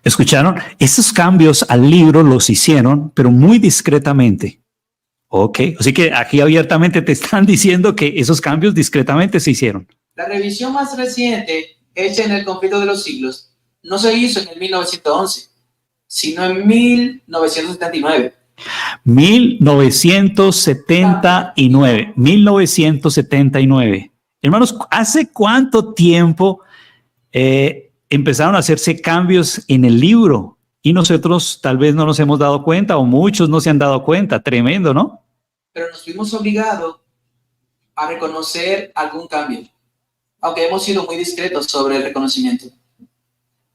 ¿Escucharon? Esos cambios al libro los hicieron, pero muy discretamente. Ok, así que aquí abiertamente te están diciendo que esos cambios discretamente se hicieron. La revisión más reciente hecha en el conflicto de los siglos no se hizo en el 1911, sino en 1979. 1979. Hermanos, ¿hace cuánto tiempo empezaron a hacerse cambios en el libro y nosotros tal vez no nos hemos dado cuenta o muchos no se han dado cuenta. Tremendo, ¿no? Pero nos vimos obligados a reconocer algún cambio, aunque hemos sido muy discretos sobre el reconocimiento.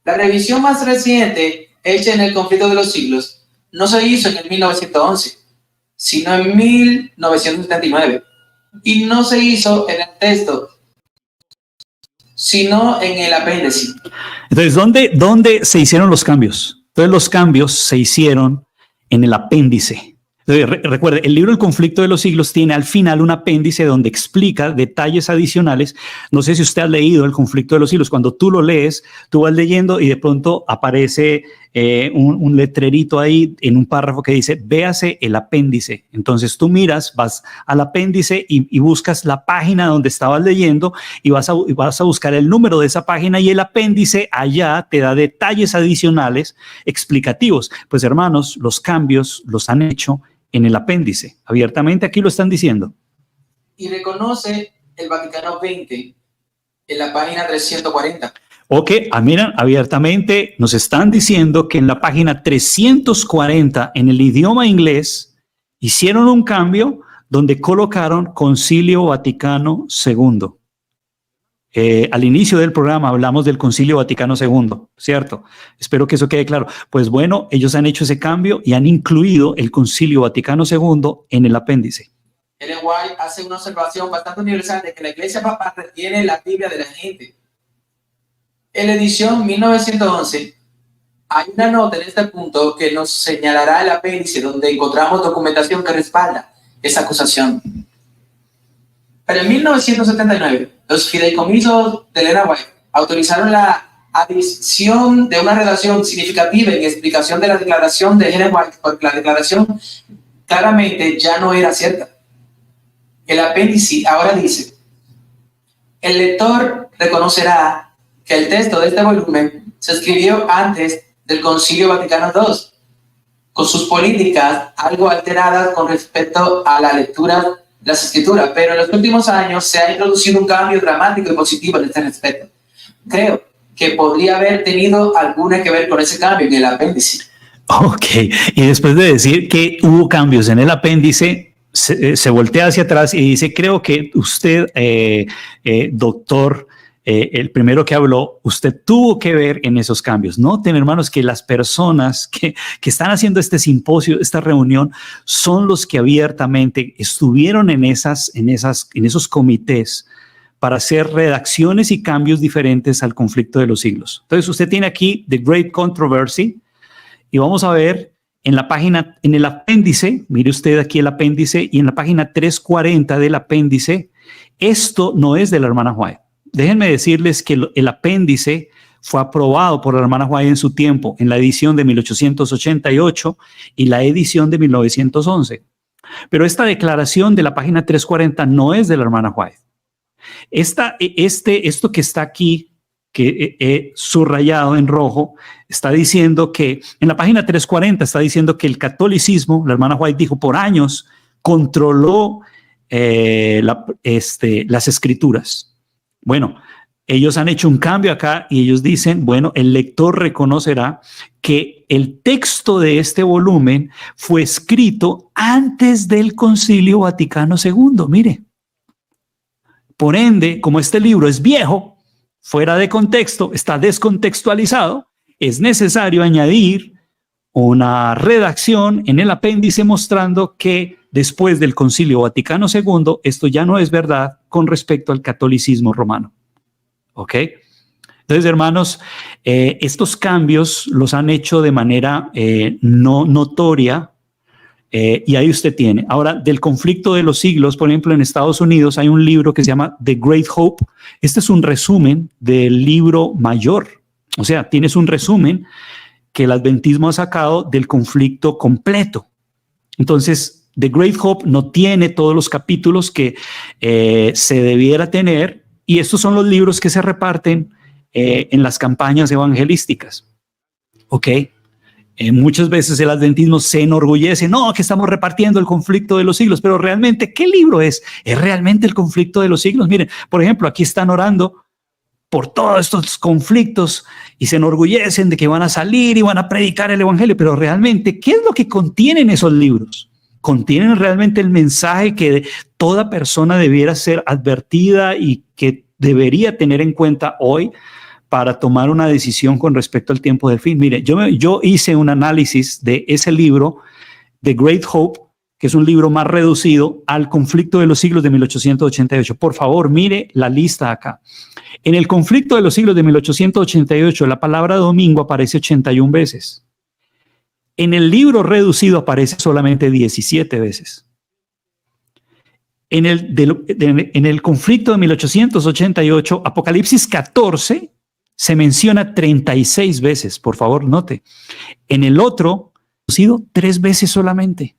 La revisión más reciente, hecha en el conflicto de los siglos, no se hizo en el 1911, sino en 1979. Y no se hizo en el texto, sino en el apéndice. Entonces, ¿dónde se hicieron los cambios? Entonces, los cambios se hicieron en el apéndice. Entonces, recuerde, el libro El conflicto de los siglos tiene al final un apéndice donde explica detalles adicionales. No sé si usted ha leído El conflicto de los siglos. Cuando tú lo lees, tú vas leyendo y de pronto aparece un letrerito ahí en un párrafo que dice, véase el apéndice. Entonces tú miras, vas al apéndice y buscas la página donde estabas leyendo y vas a buscar el número de esa página, y el apéndice allá te da detalles adicionales explicativos. Pues hermanos, los cambios los han hecho en el apéndice. Abiertamente aquí lo están diciendo. Y reconoce el Vaticano XX en la página 340. Ok, miren, abiertamente nos están diciendo que en la página 340 en el idioma inglés hicieron un cambio donde colocaron Concilio Vaticano II. Al inicio del programa hablamos del Concilio Vaticano II, ¿cierto? Espero que eso quede claro. Pues bueno, ellos han hecho ese cambio y han incluido el Concilio Vaticano II en el apéndice. Ellen White hace una observación bastante universal de que la Iglesia Papal retiene la Biblia de la gente. En la edición 1911 hay una nota en este punto que nos señalará el apéndice donde encontramos documentación que respalda esa acusación. Pero en 1979, los fideicomisos de Ellen White autorizaron la adición de una redacción significativa en explicación de la declaración de Ellen White, porque la declaración claramente ya no era cierta. El apéndice ahora dice: el lector reconocerá que el texto de este volumen se escribió antes del Concilio Vaticano II, con sus políticas algo alteradas con respecto a la lectura de las escrituras, pero en los últimos años se ha introducido un cambio dramático y positivo en este respecto. Creo que podría haber tenido alguna que ver con ese cambio en el apéndice. Ok, y después de decir que hubo cambios en el apéndice, se voltea hacia atrás y dice, creo que usted, doctor, el primero que habló, usted tuvo que ver en esos cambios. Noten, hermanos, que las personas que están haciendo este simposio, esta reunión, son los que abiertamente estuvieron en esos comités para hacer redacciones y cambios diferentes al conflicto de los siglos. Entonces, usted tiene aquí The Great Controversy, y vamos a ver en la página, en el apéndice, mire usted aquí el apéndice, y en la página 340 del apéndice, esto no es de la hermana White. Déjenme decirles que el apéndice fue aprobado por la hermana White en su tiempo, en la edición de 1888 y la edición de 1911. Pero esta declaración de la página 340 no es de la hermana White. Esto que está aquí, que he subrayado en rojo, está diciendo que, en la página 340 está diciendo que el catolicismo, la hermana White dijo, por años controló las escrituras. Bueno, ellos han hecho un cambio acá y ellos dicen, bueno, el lector reconocerá que el texto de este volumen fue escrito antes del Concilio Vaticano II. Mire, por ende, como este libro es viejo, fuera de contexto, está descontextualizado, es necesario añadir una redacción en el apéndice mostrando que después del Concilio Vaticano II, esto ya no es verdad con respecto al catolicismo romano. ¿Ok? Entonces, hermanos, estos cambios los han hecho de manera no notoria, y ahí usted tiene. Ahora, del conflicto de los siglos, por ejemplo, en Estados Unidos hay un libro que se llama The Great Hope. Este es un resumen del libro mayor. O sea, tienes un resumen que el adventismo ha sacado del conflicto completo. Entonces, The Great Hope no tiene todos los capítulos que se debiera tener, y estos son los libros que se reparten en las campañas evangelísticas. ¿Ok? Muchas veces el adventismo se enorgullece, no, que estamos repartiendo el conflicto de los siglos, pero realmente, ¿qué libro es? ¿Es realmente el conflicto de los siglos? Miren, por ejemplo, aquí están orando por todos estos conflictos y se enorgullecen de que van a salir y van a predicar el evangelio, pero realmente, ¿qué es lo que contienen esos libros? ¿Contienen realmente el mensaje que toda persona debiera ser advertida y que debería tener en cuenta hoy para tomar una decisión con respecto al tiempo del fin? Mire, yo hice un análisis de ese libro, The Great Hope, que es un libro más reducido al conflicto de los siglos de 1888. Por favor, mire la lista acá. En el conflicto de los siglos de 1888, la palabra domingo aparece 81 veces. En el libro reducido aparece solamente 17 veces. En el conflicto de 1888, Apocalipsis 14 se menciona 36 veces. Por favor, note. En el otro, reducido 3 veces solamente.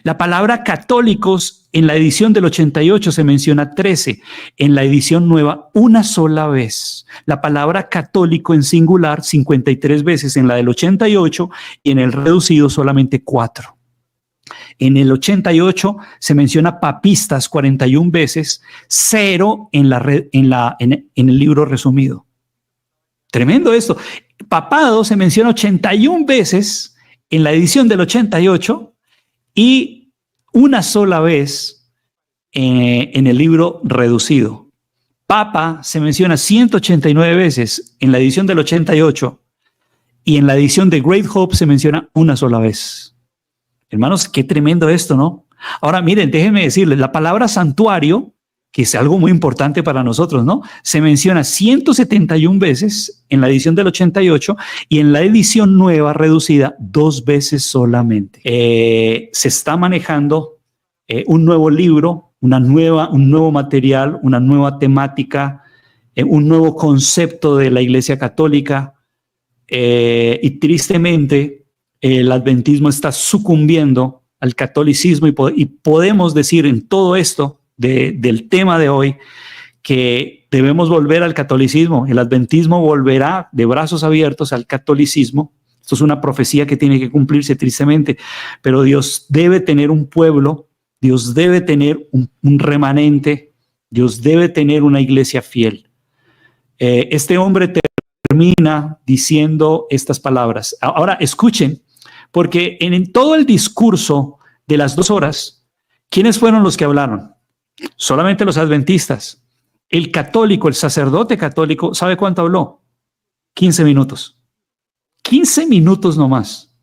La palabra católicos en la edición del 88 se menciona 13, en la edición nueva una sola vez. La palabra católico en singular 53 veces en la del 88 y en el reducido solamente 4. En el 88 se menciona papistas 41 veces, 0 en el libro resumido. Tremendo esto. Papado se menciona 81 veces en la edición del 88 y una sola vez en el libro reducido. Papa se menciona 189 veces en la edición del 88 y en la edición de Great Hope se menciona una sola vez. Hermanos, qué tremendo esto, ¿no? Ahora, miren, déjenme decirles, la palabra santuario, que es algo muy importante para nosotros, ¿no? Se menciona 171 veces en la edición del 88 y en la edición nueva reducida 2 veces solamente. Se está manejando un nuevo libro, un nuevo material, una nueva temática, un nuevo concepto de la Iglesia Católica y tristemente el adventismo está sucumbiendo al catolicismo y podemos decir en todo esto del tema de hoy que debemos volver al catolicismo. El adventismo volverá de brazos abiertos al catolicismo. Esto es una profecía que tiene que cumplirse tristemente, pero Dios debe tener un pueblo, Dios debe tener un remanente, Dios debe tener una iglesia fiel. Este hombre termina diciendo estas palabras. Ahora escuchen, porque en todo el discurso de las 2 horas, ¿quiénes fueron los que hablaron? Solamente los adventistas. El católico, el sacerdote católico, ¿sabe cuánto habló? 15 minutos. 15 minutos nomás.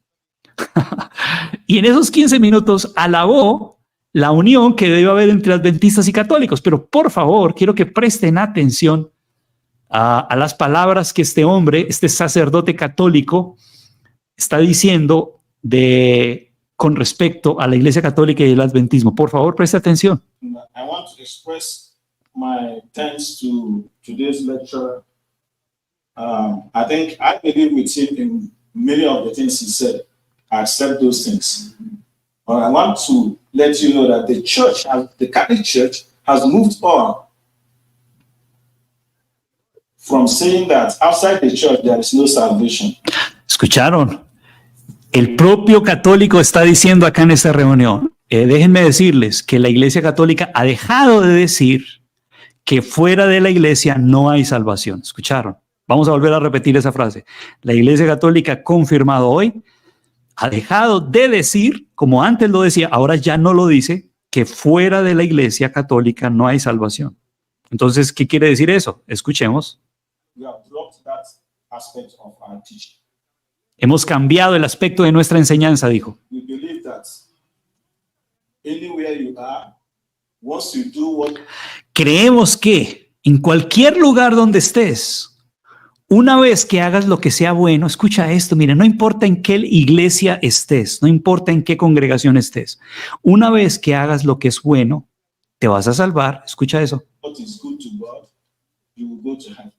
Y en esos 15 minutos alabó la unión que debe haber entre adventistas y católicos. Pero por favor, quiero que presten atención a las palabras que este hombre, este sacerdote católico, está diciendo con respecto a la Iglesia Católica y el adventismo. Por favor, preste atención. I want to express my thanks to today's lecturer. I believe with him in many of the things he said. I accept those things. But I want to let you know that the Catholic Church has moved on from saying that outside the church there is no salvation. ¿Escucharon? El propio católico está diciendo acá en esta reunión, déjenme decirles que la Iglesia Católica ha dejado de decir que fuera de la Iglesia no hay salvación. ¿Escucharon? Vamos a volver a repetir esa frase. La Iglesia Católica ha confirmado hoy, ha dejado de decir, como antes lo decía, ahora ya no lo dice, que fuera de la Iglesia Católica no hay salvación. Entonces, ¿qué quiere decir eso? Escuchemos. We have dropped that aspect of our teaching. Hemos cambiado el aspecto de nuestra enseñanza, dijo. We believe that anywhere you are, once you do what... Creemos que en cualquier lugar donde estés, una vez que hagas lo que sea bueno, escucha esto, mira, no importa en qué iglesia estés, no importa en qué congregación estés, una vez que hagas lo que es bueno, te vas a salvar, escucha eso. What is good to God, you will go to heaven.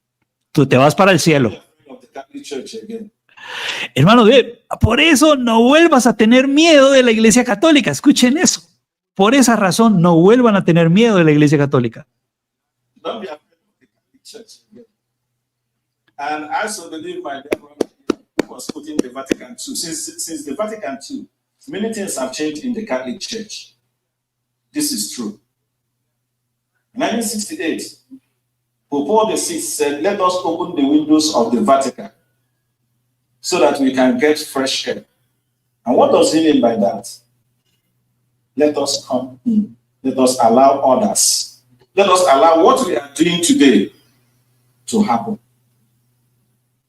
Tú te vas para el cielo. Of the Catholic Church again. Hermano, por eso no vuelvas a tener miedo de la Iglesia Católica. Escuchen eso. Por esa razón, no vuelvan a tener miedo de la Iglesia Católica. Don't be afraid of the Catholic Church again. And I also believe my dad was quoting the Vatican II. Since the Vatican II, many things have changed in the Catholic Church. This is true. In 1968, Pope Paul VI said, let us open the windows of the Vatican so that we can get fresh air. And what does he mean by that? Let us come in. Let us allow others. Let us allow what we are doing today to happen.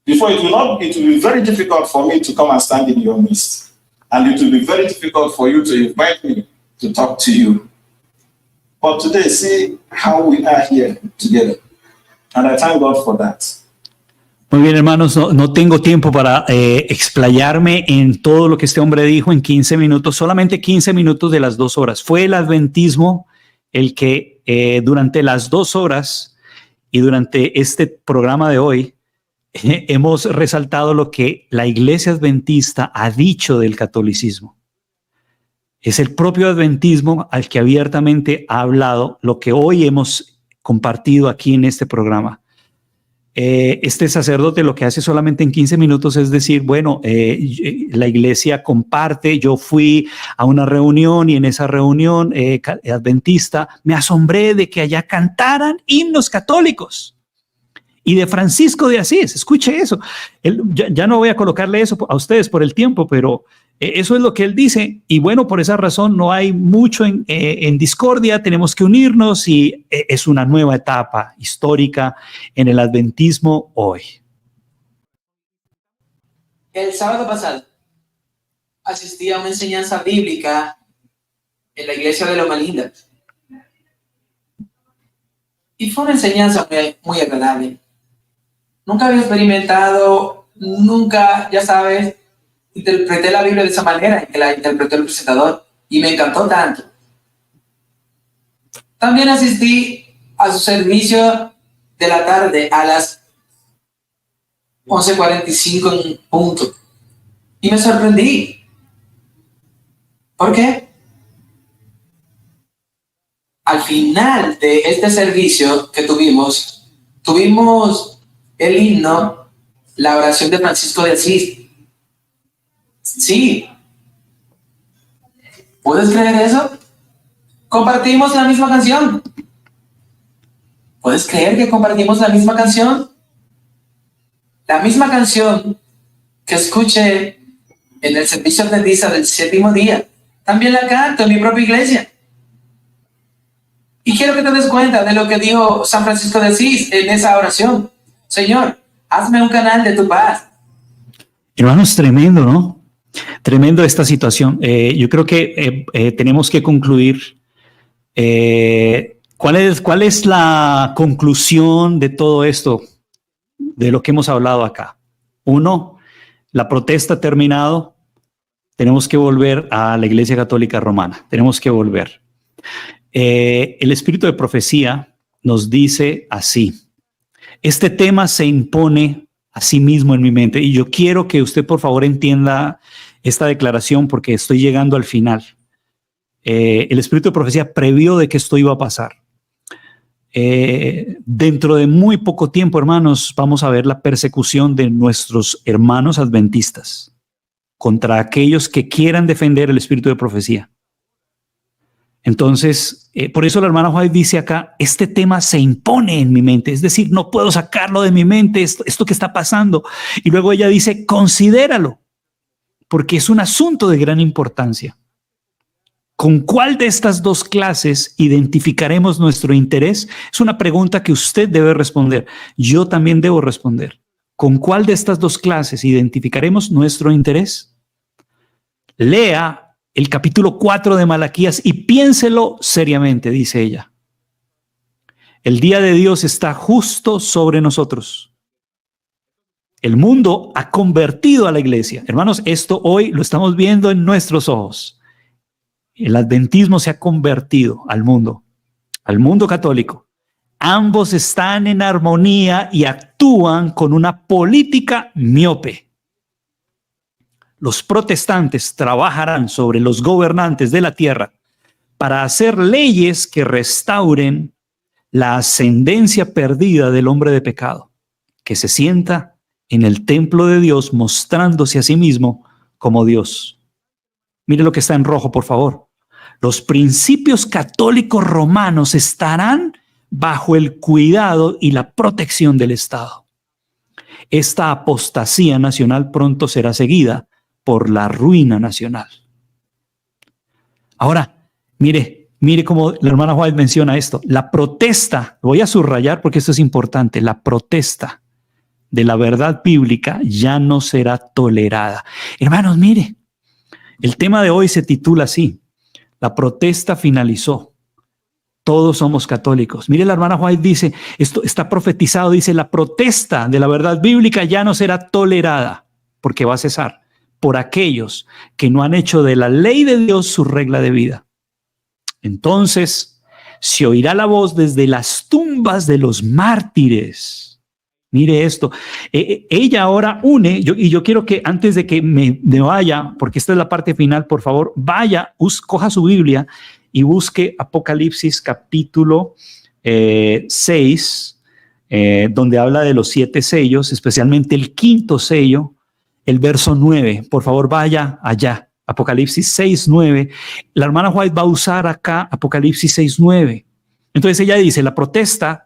Before it will be very difficult for me to come and stand in your midst. And it will be very difficult for you to invite me to talk to you. But today, see how we are here together. And I thank God for that. Muy bien, hermanos, no tengo tiempo para explayarme en todo lo que este hombre dijo en 15 minutos, solamente 15 minutos de las 2 horas. Fue el adventismo el que durante las 2 horas y durante este programa de hoy hemos resaltado lo que la Iglesia Adventista ha dicho del catolicismo. Es el propio adventismo al que abiertamente ha hablado lo que hoy hemos compartido aquí en este programa. Este sacerdote lo que hace solamente en 15 minutos es decir, bueno, la iglesia comparte, yo fui a una reunión y en esa reunión adventista me asombré de que allá cantaran himnos católicos y de Francisco de Asís. Escuche eso. Ya no voy a colocarle eso a ustedes por el tiempo, pero eso es lo que él dice. Y bueno, por esa razón no hay mucho en discordia, tenemos que unirnos y es una nueva etapa histórica en el adventismo hoy. El sábado pasado asistí a una enseñanza bíblica en la iglesia de Loma Linda. Y fue una enseñanza muy agradable. Nunca había experimentado, ya sabes, interpreté la Biblia de esa manera en que la interpretó el presentador y me encantó tanto. También asistí a su servicio de la tarde a las 11:45 en punto y me sorprendí. ¿Por qué? Al final de este servicio que tuvimos el himno, la oración de Francisco de Asís. Sí. ¿Puedes creer eso? Compartimos la misma canción. ¿Puedes creer que compartimos la misma canción? La misma canción que escuché en el servicio adventista del 7º día. También la canto en mi propia iglesia. Y quiero que te des cuenta de lo que dijo San Francisco de Asís en esa oración. Señor, hazme un canal de tu paz. Hermanos, tremendo, ¿no? Tremendo esta situación. Yo creo que tenemos que concluir. ¿Cuál es la conclusión de todo esto, de lo que hemos hablado acá? 1, la protesta ha terminado. Tenemos que volver a la Iglesia Católica Romana. Tenemos que volver. El espíritu de profecía nos dice así. Este tema se impone a sí mismo en mi mente y yo quiero que usted por favor entienda esta declaración porque estoy llegando al final. El espíritu de profecía previó de que esto iba a pasar. Dentro de muy poco tiempo, hermanos, vamos a ver la persecución de nuestros hermanos adventistas contra aquellos que quieran defender el espíritu de profecía. Entonces, por eso la hermana White dice acá, este tema se impone en mi mente, es decir, no puedo sacarlo de mi mente, esto que está pasando. Y luego ella dice, considéralo, porque es un asunto de gran importancia. ¿Con cuál de estas 2 clases identificaremos nuestro interés? Es una pregunta que usted debe responder. Yo también debo responder. ¿Con cuál de estas 2 clases identificaremos nuestro interés? Lea el capítulo 4 de Malaquías y piénselo seriamente, dice ella. El día de Dios está justo sobre nosotros. El mundo ha convertido a la iglesia. Hermanos, esto hoy lo estamos viendo en nuestros ojos. El adventismo se ha convertido al mundo católico. Ambos están en armonía y actúan con una política miope. Los protestantes trabajarán sobre los gobernantes de la tierra para hacer leyes que restauren la ascendencia perdida del hombre de pecado, que se sienta en el templo de Dios mostrándose a sí mismo como Dios. Mire lo que está en rojo, por favor. Los principios católicos romanos estarán bajo el cuidado y la protección del Estado. Esta apostasía nacional pronto será seguida por la ruina nacional. Ahora, mire cómo la hermana White menciona esto. La protesta, voy a subrayar porque esto es importante, la protesta de la verdad bíblica ya no será tolerada. Hermanos, mire, el tema de hoy se titula así: la protesta finalizó. Todos somos católicos. Mire, la hermana White dice, esto está profetizado, dice, la protesta de la verdad bíblica ya no será tolerada, porque va a cesar, por aquellos que no han hecho de la ley de Dios su regla de vida. Entonces se oirá la voz desde las tumbas de los mártires. Mire esto, ella ahora une, y yo quiero que antes de que me vaya, porque esta es la parte final, por favor, vaya, coja su Biblia y busque Apocalipsis capítulo 6, donde habla de los 7 sellos, especialmente el 5º sello, el verso 9. Por favor, vaya allá, Apocalipsis 6, 9. La hermana White va a usar acá Apocalipsis 6, 9. Entonces ella dice, la protesta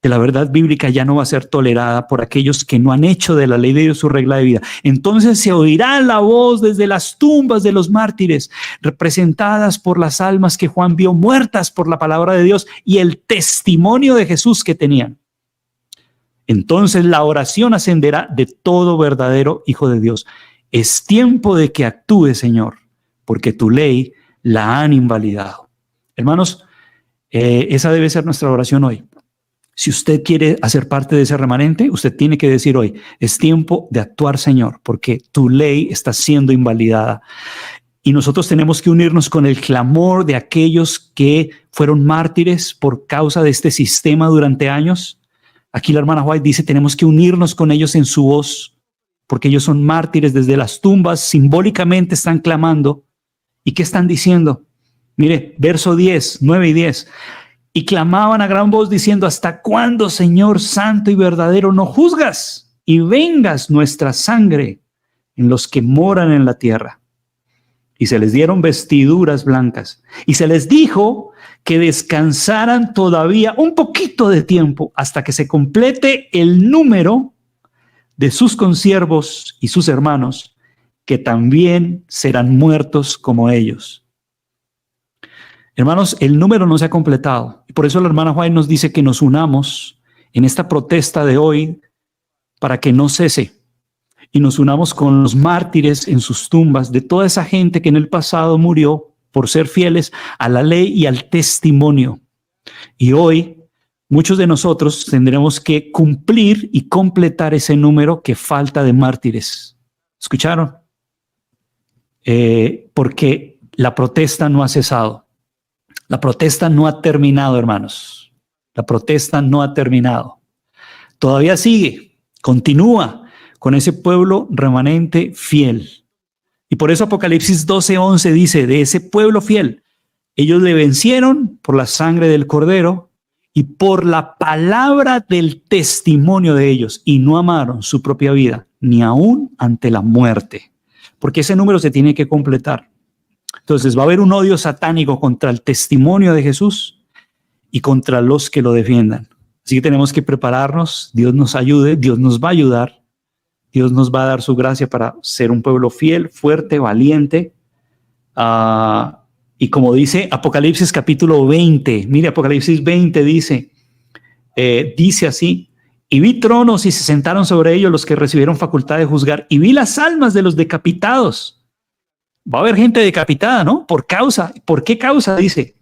de la verdad bíblica ya no va a ser tolerada por aquellos que no han hecho de la ley de Dios su regla de vida. Entonces se oirá la voz desde las tumbas de los mártires, representadas por las almas que Juan vio muertas por la palabra de Dios y el testimonio de Jesús que tenían. Entonces la oración ascenderá de todo verdadero hijo de Dios. Es tiempo de que actúe, Señor, porque tu ley la han invalidado. Hermanos, esa debe ser nuestra oración hoy. Si usted quiere hacer parte de ese remanente, usted tiene que decir hoy, es tiempo de actuar, Señor, porque tu ley está siendo invalidada. Y nosotros tenemos que unirnos con el clamor de aquellos que fueron mártires por causa de este sistema durante años. Aquí la hermana White dice, tenemos que unirnos con ellos en su voz, porque ellos son mártires desde las tumbas, simbólicamente están clamando. ¿Y qué están diciendo? Mire, verso 10, 9 y 10. Y clamaban a gran voz diciendo, ¿hasta cuándo, Señor santo y verdadero, no juzgas y vengas nuestra sangre en los que moran en la tierra? Y se les dieron vestiduras blancas y se les dijo que descansaran todavía un poquito de tiempo hasta que se complete el número de sus consiervos y sus hermanos, que también serán muertos como ellos. Hermanos, el número no se ha completado. Y por eso la hermana White nos dice que nos unamos en esta protesta de hoy para que no cese. Y nos unamos con los mártires en sus tumbas, de toda esa gente que en el pasado murió por ser fieles a la ley y al testimonio. Y hoy muchos de nosotros tendremos que cumplir y completar ese número que falta de mártires. ¿Escucharon? Porque la protesta no ha cesado. La protesta no ha terminado, hermanos. La protesta no ha terminado. Todavía sigue, continúa con ese pueblo remanente fiel. Y por eso Apocalipsis 12:11 dice, de ese pueblo fiel, ellos le vencieron por la sangre del Cordero y por la palabra del testimonio de ellos, y no amaron su propia vida, ni aún ante la muerte. Porque ese número se tiene que completar. Entonces va a haber un odio satánico contra el testimonio de Jesús y contra los que lo defiendan. Así que tenemos que prepararnos, Dios nos ayude, Dios nos va a ayudar, Dios nos va a dar su gracia para ser un pueblo fiel, fuerte, valiente. Y como dice Apocalipsis capítulo 20, mire, Apocalipsis 20 dice así, y vi tronos y se sentaron sobre ellos los que recibieron facultad de juzgar, y vi las almas de los decapitados. Va a haber gente decapitada, ¿no? ¿Por qué causa? Dice,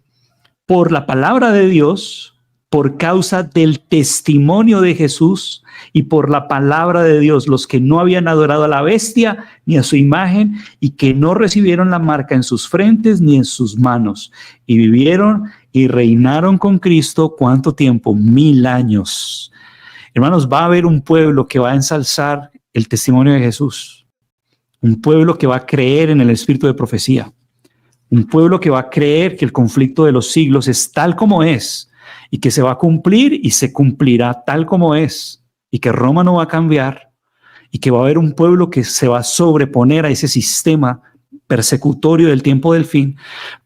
por la palabra de Dios, por causa del testimonio de Jesús y por la palabra de Dios, los que no habían adorado a la bestia ni a su imagen y que no recibieron la marca en sus frentes ni en sus manos, y vivieron y reinaron con Cristo, ¿cuánto tiempo? 1000 años. Hermanos, va a haber un pueblo que va a ensalzar el testimonio de Jesús. Un pueblo que va a creer en el espíritu de profecía. Un pueblo que va a creer que el conflicto de los siglos es tal como es y que se va a cumplir y se cumplirá tal como es y que Roma no va a cambiar y que va a haber un pueblo que se va a sobreponer a ese sistema persecutorio del tiempo del fin,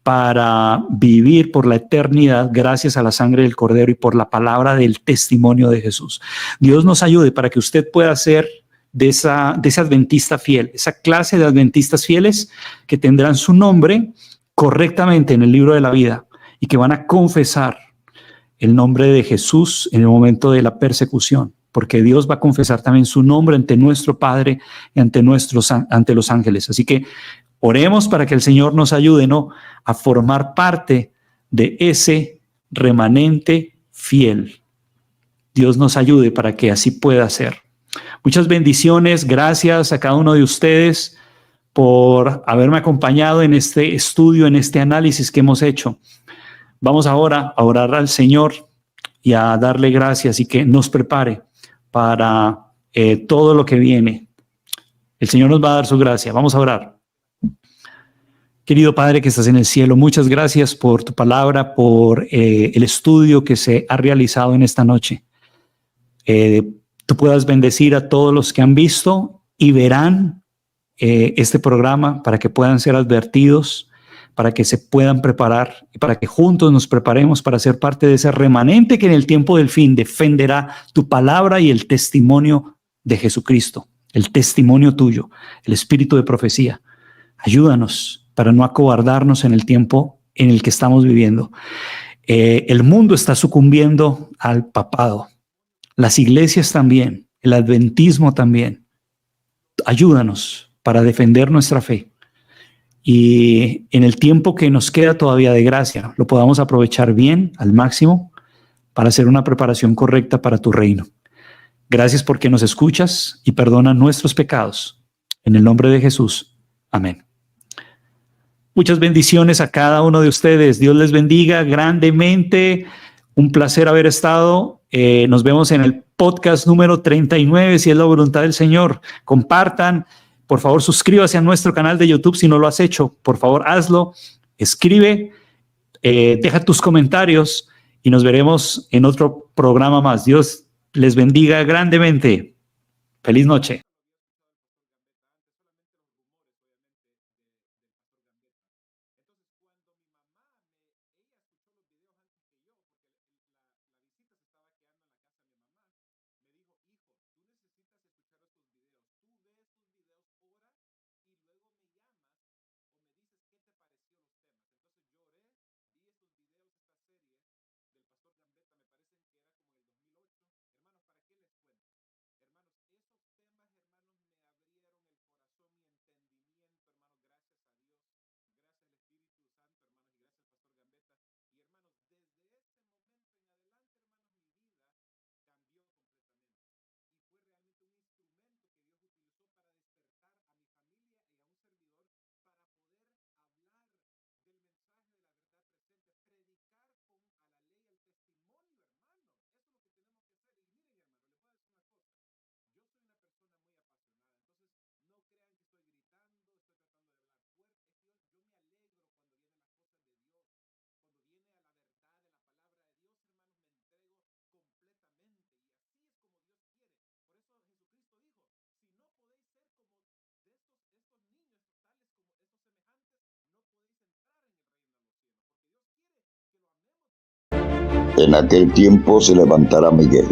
para vivir por la eternidad gracias a la sangre del Cordero y por la palabra del testimonio de Jesús. Dios nos ayude para que usted pueda ser de ese adventista fiel, esa clase de adventistas fieles que tendrán su nombre correctamente en el libro de la vida y que van a confesar el nombre de Jesús en el momento de la persecución, porque Dios va a confesar también su nombre ante nuestro Padre y ante los ángeles. Así que oremos para que el Señor nos ayude, ¿no?, a formar parte de ese remanente fiel. Dios nos ayude para que así pueda ser. Muchas bendiciones, gracias a cada uno de ustedes por haberme acompañado en este estudio, en este análisis que hemos hecho. Vamos ahora a orar al Señor y a darle gracias y que nos prepare para todo lo que viene. El Señor nos va a dar su gracia. Vamos a orar. Querido Padre que estás en el cielo, muchas gracias por tu palabra, por el estudio que se ha realizado en esta noche. Tú puedas bendecir a todos los que han visto y verán este programa para que puedan ser advertidos, para que se puedan preparar y para que juntos nos preparemos para ser parte de ese remanente que en el tiempo del fin defenderá tu palabra y el testimonio de Jesucristo, el testimonio tuyo, el espíritu de profecía. Ayúdanos para no acobardarnos en el tiempo en el que estamos viviendo. El mundo está sucumbiendo al papado, las iglesias también, el adventismo también. Ayúdanos para defender nuestra fe. Y en el tiempo que nos queda todavía de gracia, lo podamos aprovechar bien, al máximo, para hacer una preparación correcta para tu reino. Gracias porque nos escuchas y perdona nuestros pecados. En el nombre de Jesús. Amén. Muchas bendiciones a cada uno de ustedes. Dios les bendiga grandemente. Un placer haber estado. Nos vemos en el podcast número 39, si es la voluntad del Señor. Compartan. Por favor, suscríbase a nuestro canal de YouTube si no lo has hecho. Por favor, hazlo. Escribe, deja tus comentarios y nos veremos en otro programa más. Dios les bendiga grandemente. Feliz noche. En aquel tiempo se levantará Miguel,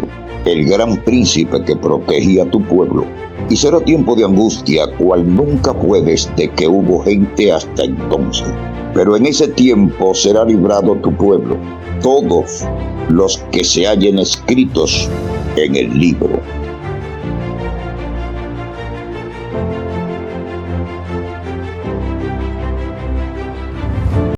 el gran príncipe que protegía a tu pueblo, y será tiempo de angustia cual nunca fue desde que hubo gente hasta entonces. Pero en ese tiempo será librado tu pueblo, todos los que se hallen escritos en el libro.